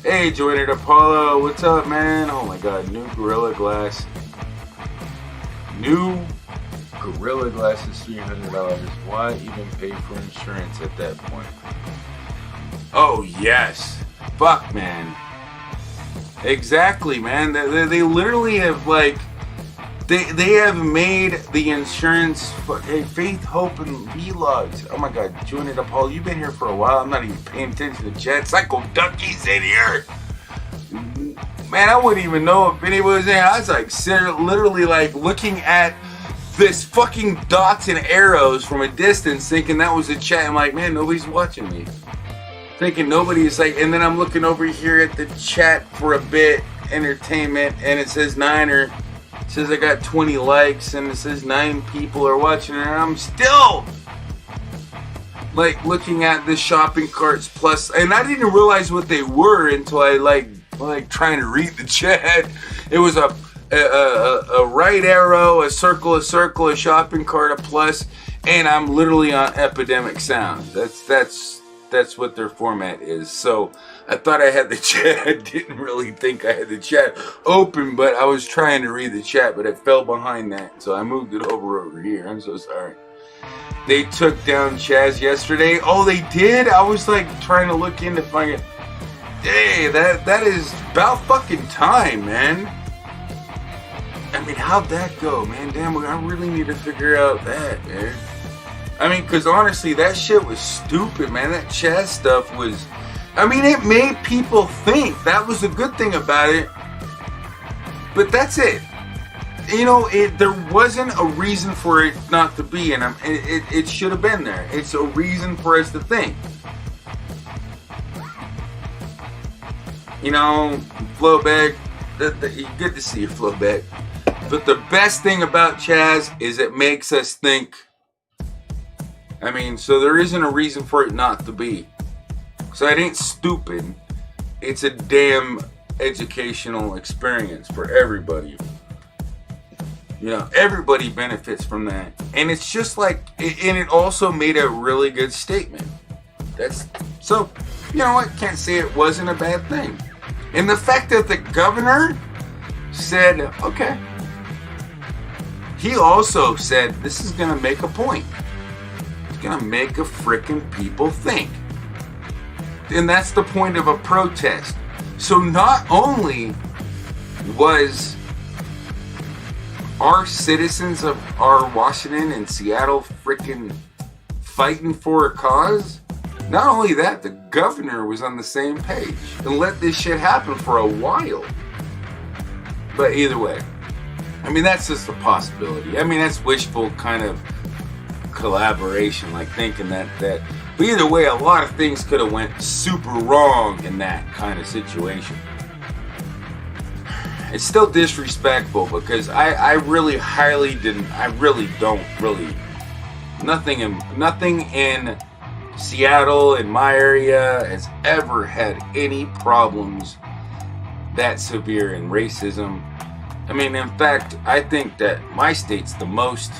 S2: Hey, Joined Apollo. What's up, man? Oh my god, new Gorilla Glass. New Gorilla Glass is $300. Why even pay for insurance at that point? Oh, yes. Fuck, man. Exactly, man. They literally have, like, they have made the insurance, hey, Faith, Hope, and vlogs. Oh my god, Join It Up, Paul. You've been here for a while. I'm not even paying attention to chat. Psycho Ducky's in here. Man, I wouldn't even know if anybody was there. I was like, literally, like, looking at this fucking dots and arrows from a distance, thinking that was a chat. I'm like, man, nobody's watching me. Thinking nobody's like, and then I'm looking over here at the chat for a bit, entertainment, and it says 9, or it says I got 20 likes, and it says 9 people are watching, and I'm still like looking at the shopping carts plus, and I didn't realize what they were until I like trying to read the chat. It was a right arrow, a circle, a shopping cart, a plus, and I'm literally on Epidemic Sound. That's what their format is. So I thought I had the chat. I didn't really think I had the chat open, but I was trying to read the chat, but it fell behind that. So I moved it over here. I'm so sorry. They took down Chaz yesterday. Oh, they did? I was like trying to look into find it. Hey, that is about fucking time, man. I mean, how'd that go, man? Damn, I really need to figure out that, man. I mean, because honestly, that shit was stupid, man. That Chaz stuff was... I mean, it made people think. That was the good thing about it. But that's it. You know, there wasn't a reason for it not to be, and it should have been there. It's a reason for us to think. You know, Flowback, good to see you, Flowback. But the best thing about Chaz is it makes us think. I mean, so there isn't a reason for it not to be. So it ain't stupid. It's a damn educational experience for everybody. You know, everybody benefits from that. And it's just like, and it also made a really good statement. So, you know what? Can't say it wasn't a bad thing. And the fact that the governor said, okay. He also said, this is going to make a point. It's going to make a frickin' people think. And that's the point of a protest. So not only was our citizens of our Washington and Seattle frickin' fighting for a cause, not only that, the governor was on the same page and let this shit happen for a while. But either way, I mean, that's just a possibility. I mean, that's wishful kind of collaboration, like thinking that. But either way, a lot of things could have went super wrong in that kind of situation. It's still disrespectful because I really don't. Nothing in Seattle, in my area, has ever had any problems that severe in racism. I mean, in fact, I think that my state's the most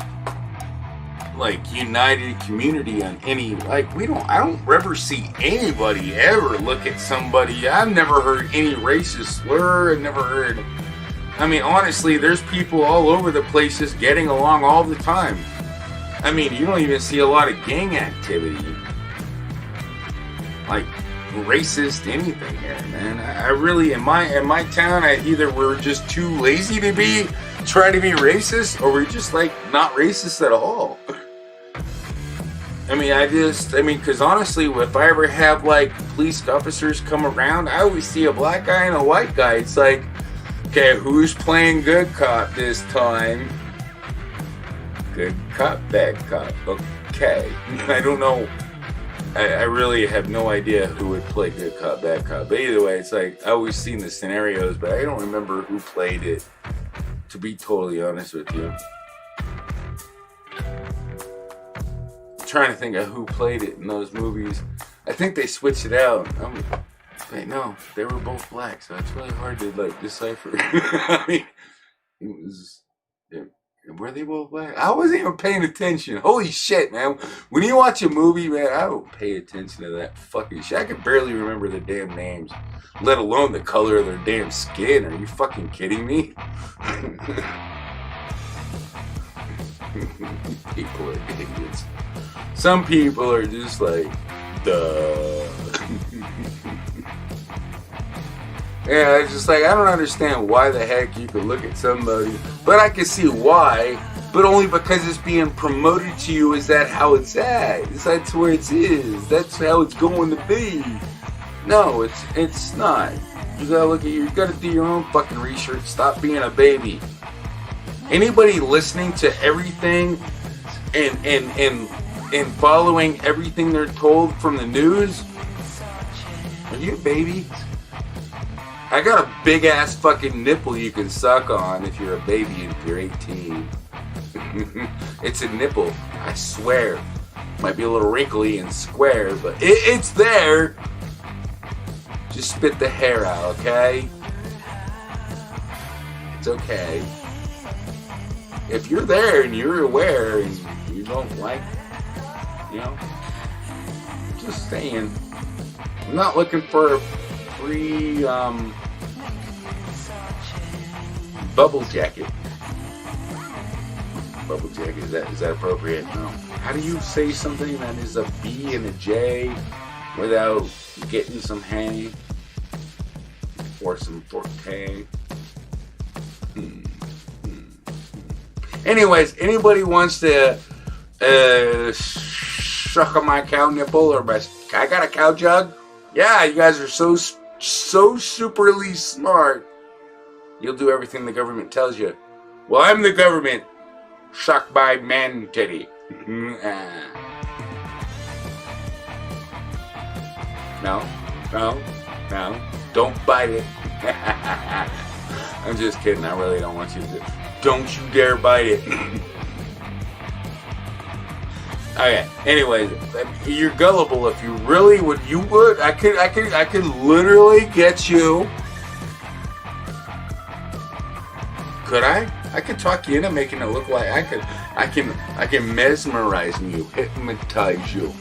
S2: like united community on any, like, I don't ever see anybody ever look at somebody. I've never heard any racist slur. I've never heard, I mean, honestly, there's people all over the place just getting along all the time. I mean, you don't even see a lot of gang activity, like racist anything here, man. I really, in my town, either we're just too lazy to try to be racist, or we're just like not racist at all. I mean, because honestly, if I ever have like police officers come around, I always see a black guy and a white guy. It's like, Okay, who's playing good cop this time? Good cop, bad cop. Okay. I don't know. I really have no idea who would play good cop, bad cop. But either way, it's like, I always seen the scenarios, but I don't remember who played it, to be totally honest with you. I'm trying to think of who played it in those movies. I think they switched it out. Wait, no, they were both black, so it's really hard to, like, decipher. I mean, it was... Were they both black? I wasn't even paying attention. Holy shit, man. When you watch a movie, man, I don't pay attention to that fucking shit. I can barely remember the damn names, let alone the color of their damn skin. Are you fucking kidding me? People are idiots. Some people are just like, duh. Yeah, it's just like, I don't understand why the heck you could look at somebody, but I can see why, but only because it's being promoted to you. Is that how it's at? That's where it is. That's how it's going to be. No, it's not. You gotta look at you gotta do your own fucking research. Stop being a baby. Anybody listening to everything and following everything they're told from the news, are you a baby? I got a big ass fucking nipple you can suck on if you're a baby and if you're 18. It's a nipple, I swear. Might be a little wrinkly and square, but it's there. Just spit the hair out, okay? It's okay. If you're there and you're aware and you don't like, you know, just saying. I'm not looking for a free bubble jacket. Bubble jacket, is that appropriate? No. How do you say something that is a B and a J without getting some hay or some forte? Anyways, anybody wants to suck on my cow nipple or I got a cow jug? Yeah, you guys are so superly smart. You'll do everything the government tells you. Well, I'm the government. Suck my man titty. No. Don't bite it. I'm just kidding. I really don't want you to. Don't you dare bite it. Okay. Anyways, you're gullible. If you really would, you would. I could literally get you. Could I? I could talk you into making it look like I can mesmerize you, hypnotize you,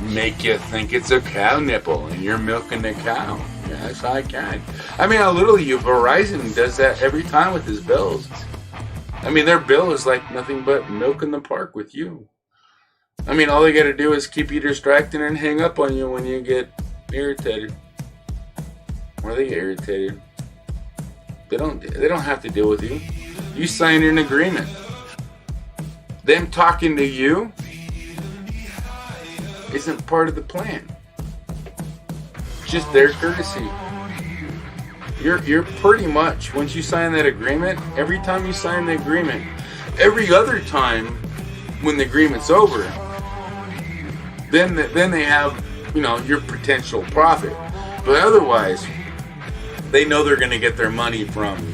S2: make you think it's a cow nipple and you're milking the cow. Yes, I can. I mean, Verizon does that every time with his bills. I mean, their bill is like nothing but milk in the park with you. I mean, all they gotta do is keep you distracted and hang up on you when you get irritated. Or they get irritated. They don't have to deal with you. You signed an agreement. Them talking to you isn't part of the plan. It's just their courtesy. You're pretty much, once you sign that agreement, every time you sign the agreement, every other time when the agreement's over, then they have, your potential profit. But otherwise, they know they're going to get their money from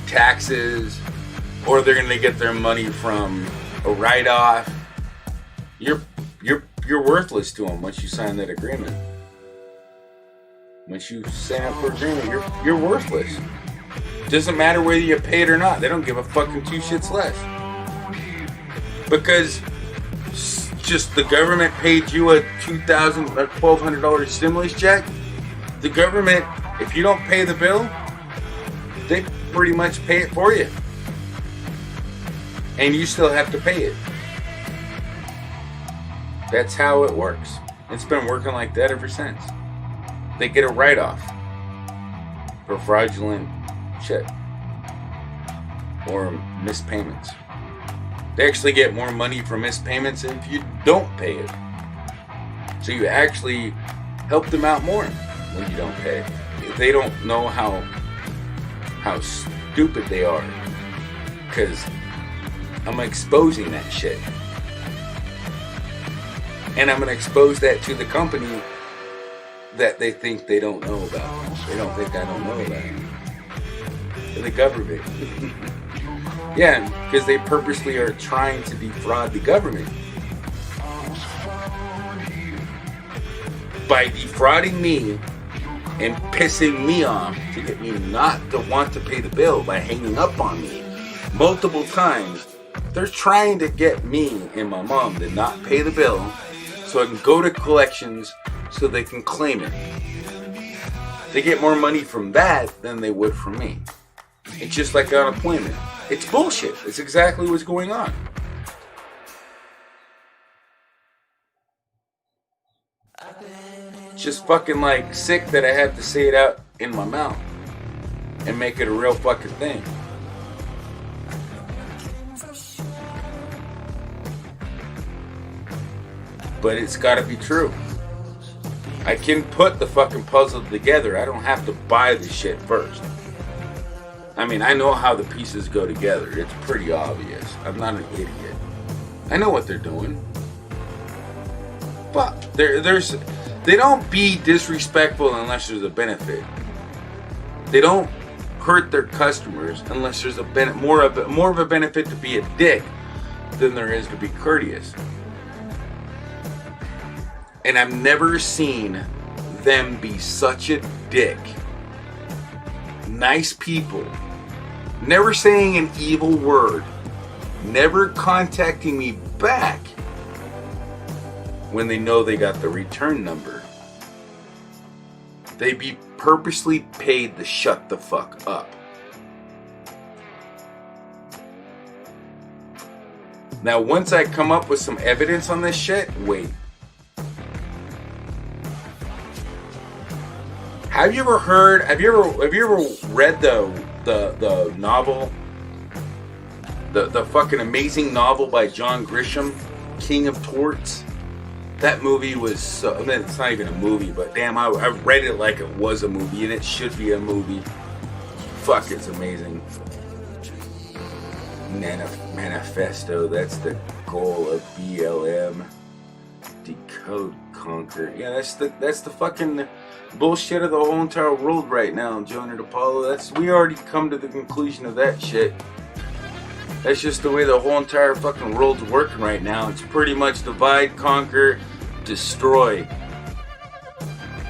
S2: taxes, or they're going to get their money from a write-off. You're worthless to them once you sign that agreement. Once you sign up for an agreement, you're worthless. Doesn't matter whether you pay it or not. They don't give a fucking two shits less. Because just the government paid you a $2,000 or $1,200 stimulus check. The government, if you don't pay the bill, they pretty much pay it for you. And you still have to pay it. That's how it works. It's been working like that ever since. They get a write-off for fraudulent shit or missed payments. They actually get more money for missed payments if you don't pay it. So you actually help them out more when you don't pay. They don't know how how stupid they are. Because I'm exposing that shit. And I'm going to expose that to the company that they think they don't know about. They don't think I don't know about it. The government. Yeah, because they purposely are trying to defraud the government. By defrauding me and pissing me off to get me not to want to pay the bill by hanging up on me multiple times, they're trying to get me and my mom to not pay the bill so I can go to collections so they can claim it. They get more money from that than they would from me. It's just like unemployment. It's bullshit. It's exactly what's going on. It's just fucking like sick that I have to say it out in my mouth and make it a real fucking thing. But it's gotta be true. I can put the fucking puzzle together. I don't have to buy the shit first. I mean, I know how the pieces go together. It's pretty obvious. I'm not an idiot. I know what they're doing. But they don't be disrespectful unless there's a benefit. They don't hurt their customers unless there's more of a benefit to be a dick than there is to be courteous. And I've never seen them be such a dick. Nice people. Never saying an evil word. Never contacting me back when they know they got the return number. They be purposely paid to shut the fuck up. Now, once I come up with some evidence on this shit, wait. Have you ever read the novel, the fucking amazing novel by John Grisham, King of Torts? That movie was so, I mean, it's not even a movie, but damn, I read it like it was a movie, and it should be a movie. Fuck, it's amazing. Manifesto, that's the goal of BLM. Decode, conquer. Yeah, that's the fucking bullshit of the whole entire world right now, Jonah DePaulo. We already come to the conclusion of that shit. That's just the way the whole entire fucking world's working right now. It's pretty much divide, conquer, destroy.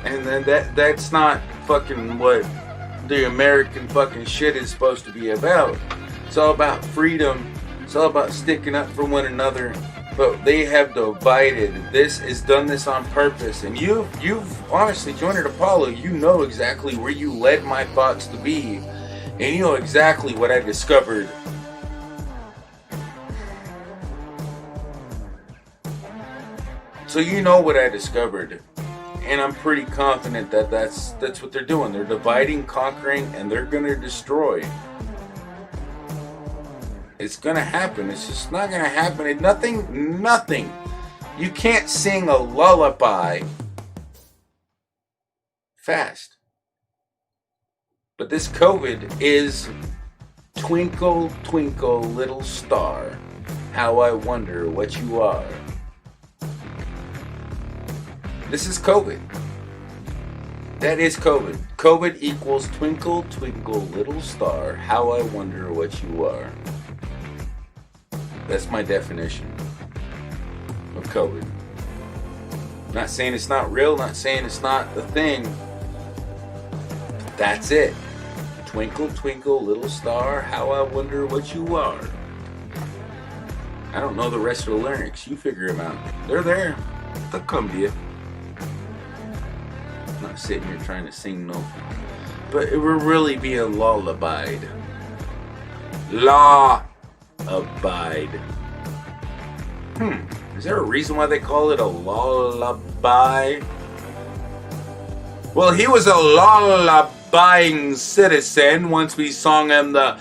S2: And then that's not fucking what the American fucking shit is supposed to be about. It's all about freedom. It's all about sticking up for one another. But they have divided. This is done this on purpose. And you've honestly, Jonah DePaulo, you know exactly where you led my thoughts to be. And you know exactly what I discovered. So you know what I discovered. And I'm pretty confident that that's what they're doing. They're dividing, conquering, and they're gonna destroy. It's gonna happen. It's just not gonna happen. Nothing. You can't sing a lullaby fast. But this COVID is twinkle, twinkle, little star, how I wonder what you are. This is COVID. That is COVID. COVID equals twinkle, twinkle, little star, how I wonder what you are. That's my definition of COVID. Not saying it's not real, not saying it's not a thing. That's it. Twinkle, twinkle, little star, how I wonder what you are. I don't know the rest of the lyrics. You figure them out. They're there. They'll come to you. I'm not sitting here trying to sing no. But it will really be a lullabied. Abide. Is there a reason why they call it a lullaby? Well, he was a lullabying citizen once we sung him the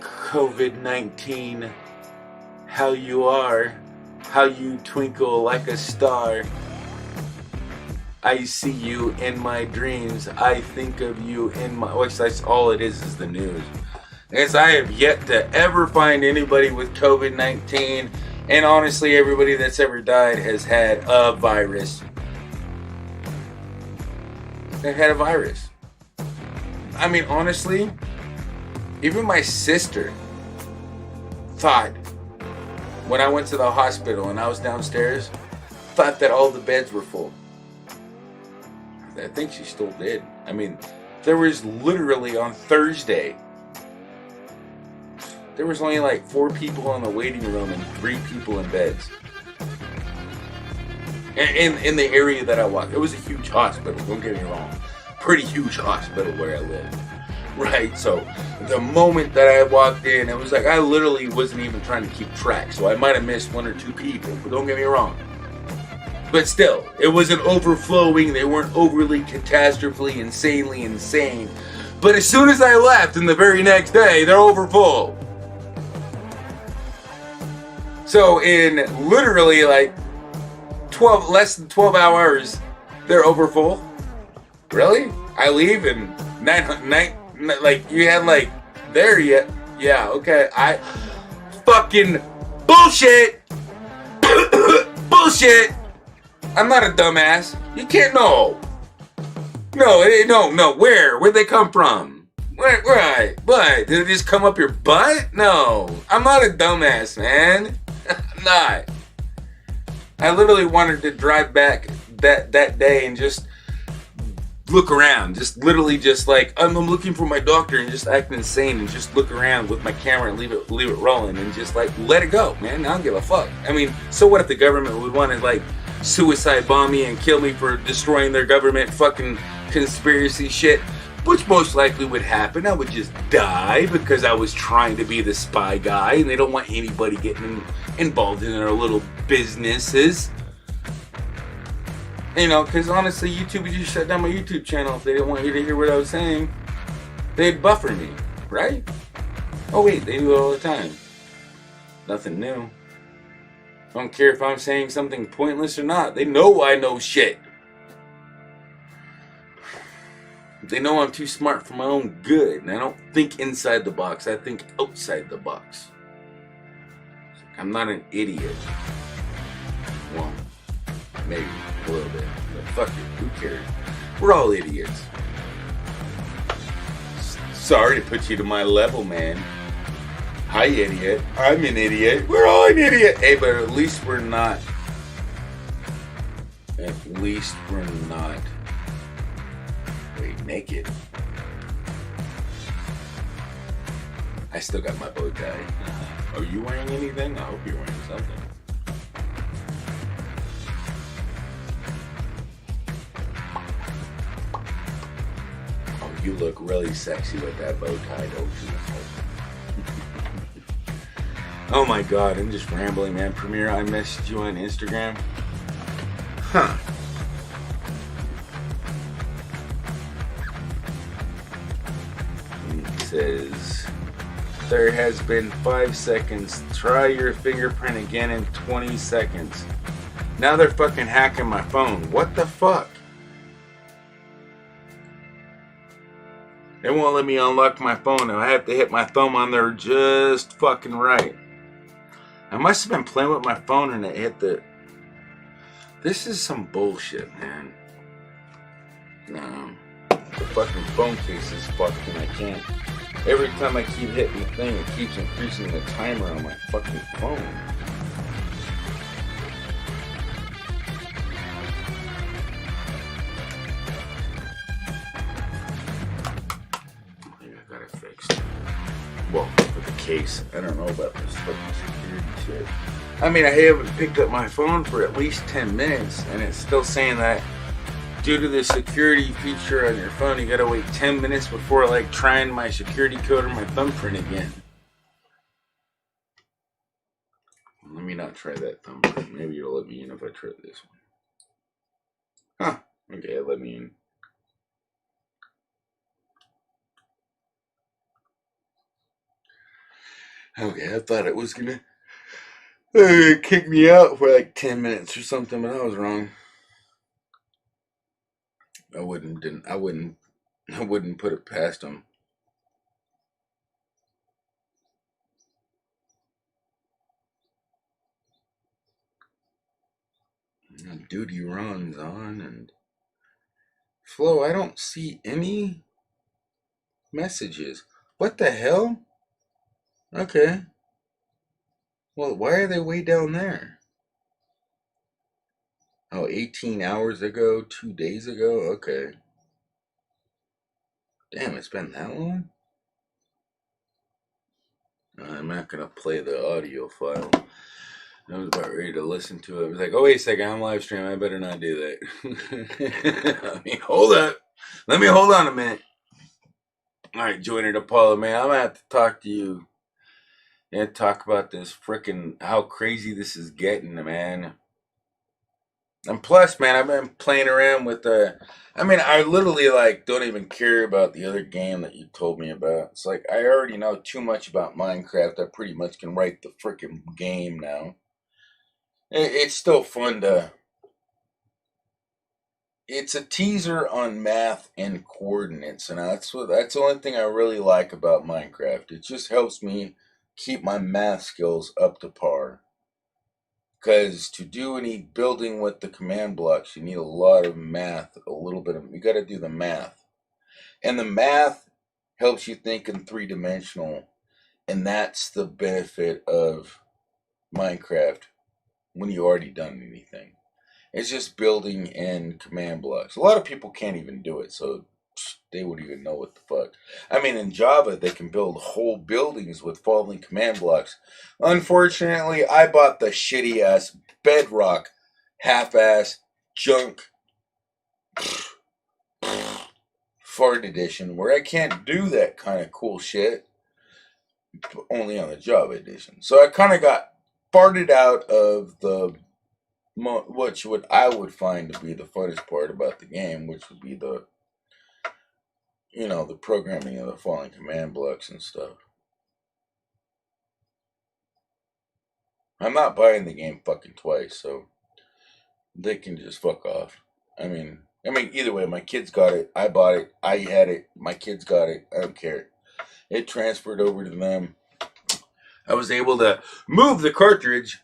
S2: COVID-19 how you are, how you twinkle like a star. I see you in my dreams. I think of you in my... Which that's all it is the news. As I have yet to ever find anybody with COVID-19. And honestly, everybody that's ever died has had a virus. They've had a virus. I mean, honestly, even my sister thought, when I went to the hospital and I was downstairs, thought that all the beds were full. I think she still did. I mean, there was literally on Thursday, there was only like 4 people in the waiting room and 3 people in beds. In the area that I walked. It was a huge hospital, don't get me wrong. Pretty huge hospital where I live. Right? So the moment that I walked in, it was like I literally wasn't even trying to keep track. So I might have missed 1 or 2 people, but don't get me wrong. But still, it wasn't overflowing. They weren't overly catastrophically, insanely insane. But as soon as I left, and the very next day, they're overfull. So in literally like less than 12 hours, they're overfull. Really? I leave and like you had like there yet? Yeah, okay. I fucking bullshit. Bullshit. I'm not a dumbass. You can't know. No. Where'd they come from? Where? What? Did it just come up your butt? No. I'm not a dumbass, man. I'm not. I literally wanted to drive back that day and just look around. Just literally just like, I'm looking for my doctor and just act insane and just look around with my camera and leave it rolling and just like let it go, man. I don't give a fuck. I mean, so what if the government would want to like suicide bomb me and kill me for destroying their government fucking conspiracy shit? Which most likely would happen. I would just die because I was trying to be the spy guy and they don't want anybody getting involved in their little businesses. You know, because honestly, YouTube would just shut down my YouTube channel if they didn't want you to hear what I was saying. They'd buffer me, right? Oh wait, they do it all the time. Nothing new. I don't care if I'm saying something pointless or not. They know I know shit. They know I'm too smart for my own good, and I don't think inside the box. I think outside the box. I'm not an idiot. Well, maybe a little bit, but fuck it. Who cares? We're all idiots. Sorry to put you to my level, man. Hi, idiot. I'm an idiot. We're all an idiot. Hey, but at least we're not. At least we're not. Wait, naked. I still got my bow tie. Are you wearing anything? I hope you're wearing something. Oh, you look really sexy with that bow tie, don't you? Oh my god, I'm just rambling, man. Premier, I messaged you on Instagram. Huh. It says, there has been 5 seconds. Try your fingerprint again in 20 seconds. Now they're fucking hacking my phone. What the fuck? They won't let me unlock my phone. I have to hit my thumb on there just fucking right. I must have been playing with my phone and it hit the... This is some bullshit, man. No. The fucking phone case is fucked and I can't... Every time I keep hitting the thing, it keeps increasing the timer on my fucking phone. Maybe I got it fixed. Well, with the case. I don't know about this fucking security shit. I mean, I haven't picked up my phone for at least 10 minutes, and it's still saying that due to the security feature on your phone, you gotta wait 10 minutes before like trying my security code or my thumbprint again. Let me not try that thumbprint. Maybe it'll let me in if I try this one. Huh. Okay, it let me in. Okay, I thought it was gonna kick me out for like 10 minutes or something, but I was wrong. I wouldn't put it past him. Duty runs on and Flo, I don't see any messages. What the hell? Okay. Well, why are they way down there? Oh, 18 hours ago, 2 days ago? Okay. Damn, it's been that long? I'm not gonna play the audio file. I was about ready to listen to it. I was like, oh, wait a second, I'm live streaming. I better not do that. I mean, hold up. Let me hold on a minute. All right, Joiner DePaula, man, I'm gonna have to talk to you and talk about this freaking how crazy this is getting, man. And plus, man, I've been playing around with I mean, I literally like don't even care about the other game that you told me about. It's like I already know too much about Minecraft. I pretty much can write the freaking game now. It's still fun to. It's a teaser on math and coordinates, and that's the only thing I really like about Minecraft. It just helps me keep my math skills up to par. Because to do any building with the command blocks, you need a lot of math, you got to do the math. And the math helps you think in 3-dimensional, and that's the benefit of Minecraft when you already done anything. It's just building in command blocks. A lot of people can't even do it, so they wouldn't even know what the fuck. I mean, in Java, they can build whole buildings with following command blocks. Unfortunately, I bought the shitty ass Bedrock half-ass junk fart edition where I can't do that kind of cool shit, only on the Java edition. So I kind of got farted out of the what I would find to be the funnest part about the game, which would be the the programming of the following command blocks and stuff. I'm not buying the game fucking twice, so they can just fuck off. I mean, either way, my kids got it. I bought it. I had it. My kids got it. I don't care. It transferred over to them. I was able to move the cartridge.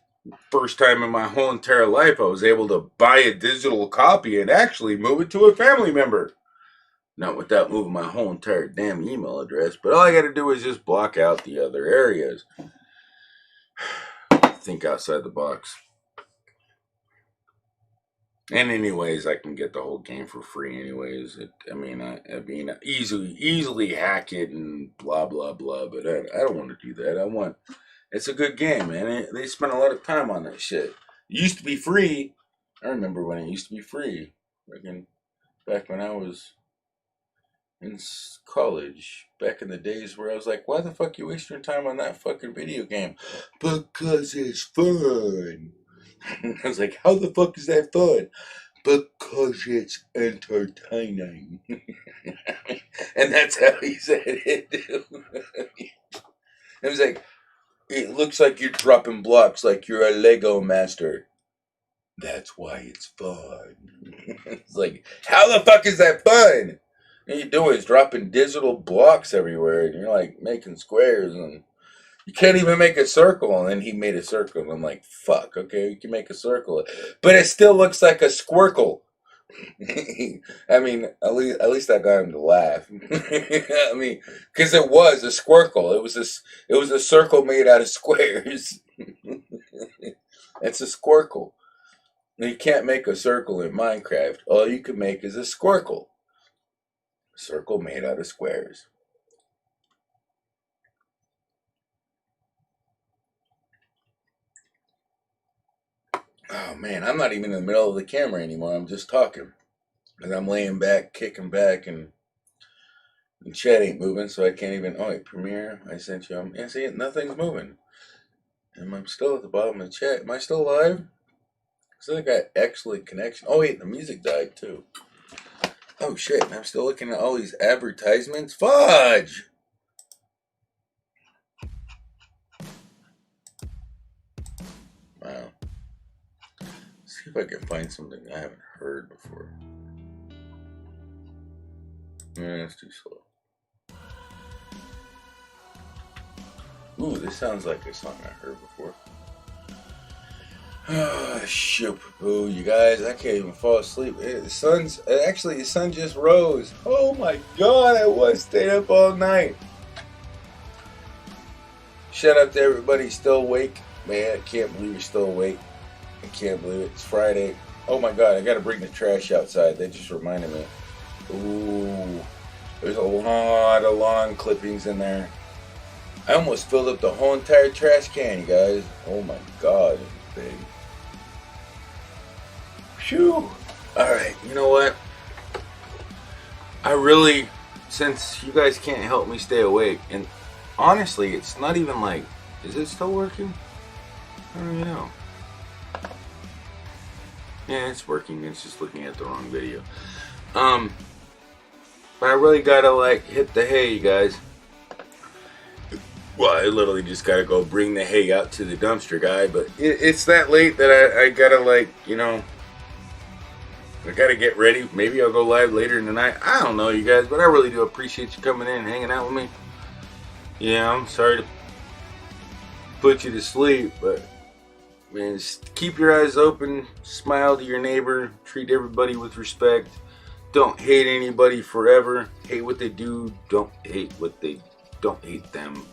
S2: First time in my whole entire life, I was able to buy a digital copy and actually move it to a family member. Not without moving my whole entire damn email address, but all I got to do is just block out the other areas. Think outside the box. And anyways, I can get the whole game for free anyways. I easily hack it and blah, blah, blah, but I don't want to do that. It's a good game, man. They spent a lot of time on that shit. It used to be free. I remember when it used to be free. Back when I was in college, back in the days where I was like, why the fuck you wasting your time on that fucking video game? Because it's fun. I was like, how the fuck is that fun? Because it's entertaining. And that's how he said it. It was like, it looks like you're dropping blocks like you're a Lego master. That's why it's fun. It's like, how the fuck is that fun? All you do is dropping digital blocks everywhere, and you're like making squares, and you can't even make a circle. And then he made a circle, and I'm like, fuck, okay, you can make a circle, but it still looks like a squircle. I mean, at least I got him to laugh. I mean, because it was a squircle. It was a circle made out of squares. It's a squircle. You can't make a circle in Minecraft. All you can make is a squircle. A circle made out of squares. Oh man, I'm not even in the middle of the camera anymore. I'm just talking. And I'm laying back, kicking back, and chat ain't moving, so I can't even. Oh, wait, Premiere, I sent you. Yeah, see, nothing's moving. And I'm still at the bottom of the chat. Am I still live? So I got excellent connection. Oh, wait, the music died too. Oh shit, I'm still looking at all these advertisements. Fudge! Wow. Let's see if I can find something I haven't heard before. Yeah, that's too slow. Ooh, this sounds like a song I heard before. Ah, shit. Oh, you guys, I can't even fall asleep. The sun just rose. Oh my god, I was staying up all night. Shout out to everybody still awake. Man, I can't believe you're still awake. I can't believe it. It's Friday. Oh my god, I gotta bring the trash outside. That just reminded me. Ooh, there's a lot of lawn clippings in there. I almost filled up the whole entire trash can, you guys. Oh my god, it's big. Phew. Alright, you know what? I really, since you guys can't help me stay awake, and honestly, it's not even like, is it still working? I don't even know. Yeah, it's working. It's just looking at the wrong video. But I really gotta like hit the hay, you guys. Well, I literally just gotta go bring the hay out to the dumpster guy. But it's that late that I gotta like, you know, I gotta get ready. Maybe I'll go live later in the night. I don't know, you guys, but I really do appreciate you coming in and hanging out with me. Yeah, I'm sorry to put you to sleep, but man, just keep your eyes open, smile to your neighbor, treat everybody with respect. Don't hate anybody forever. Hate what they do. Don't hate them.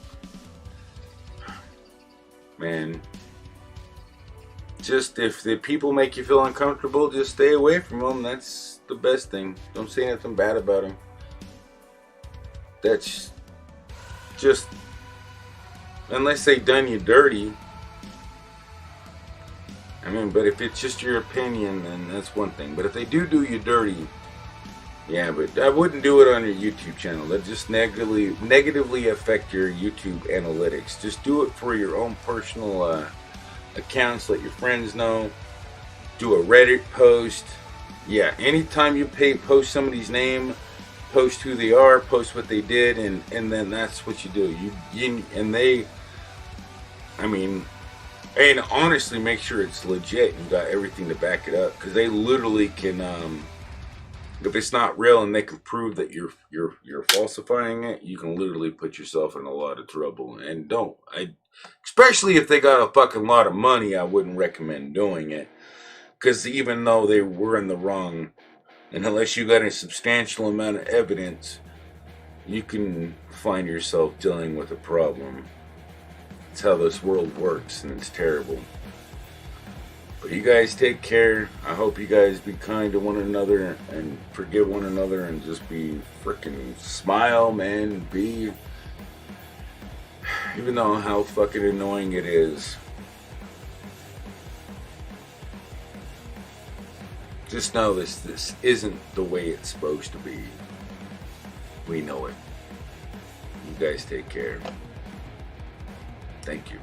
S2: Man, just if the people make you feel uncomfortable, just stay away from them. That's the best thing. Don't say anything bad about them. That's just, unless they done you dirty. I mean, but if it's just your opinion, then that's one thing. But if they do you dirty, yeah, but I wouldn't do it on your YouTube channel. That just negatively affect your YouTube analytics. Just do it for your own personal accounts. Let your friends know. Do a Reddit post. Yeah, anytime you post somebody's name, post who they are, post what they did, and then that's what you do. And honestly, make sure it's legit and you got everything to back it up, because they literally can, if it's not real and they can prove that you're falsifying it, you can literally put yourself in a lot of trouble. And especially if they got a fucking lot of money, I wouldn't recommend doing it, because even though they were in the wrong, and unless you got a substantial amount of evidence, you can find yourself dealing with a problem. It's how this world works, and it's terrible. But you guys take care. I hope you guys be kind to one another and forgive one another and just be freaking smile, man. Even though how fucking annoying it is, just know this isn't the way it's supposed to be. We know it. You guys take care. Thank you.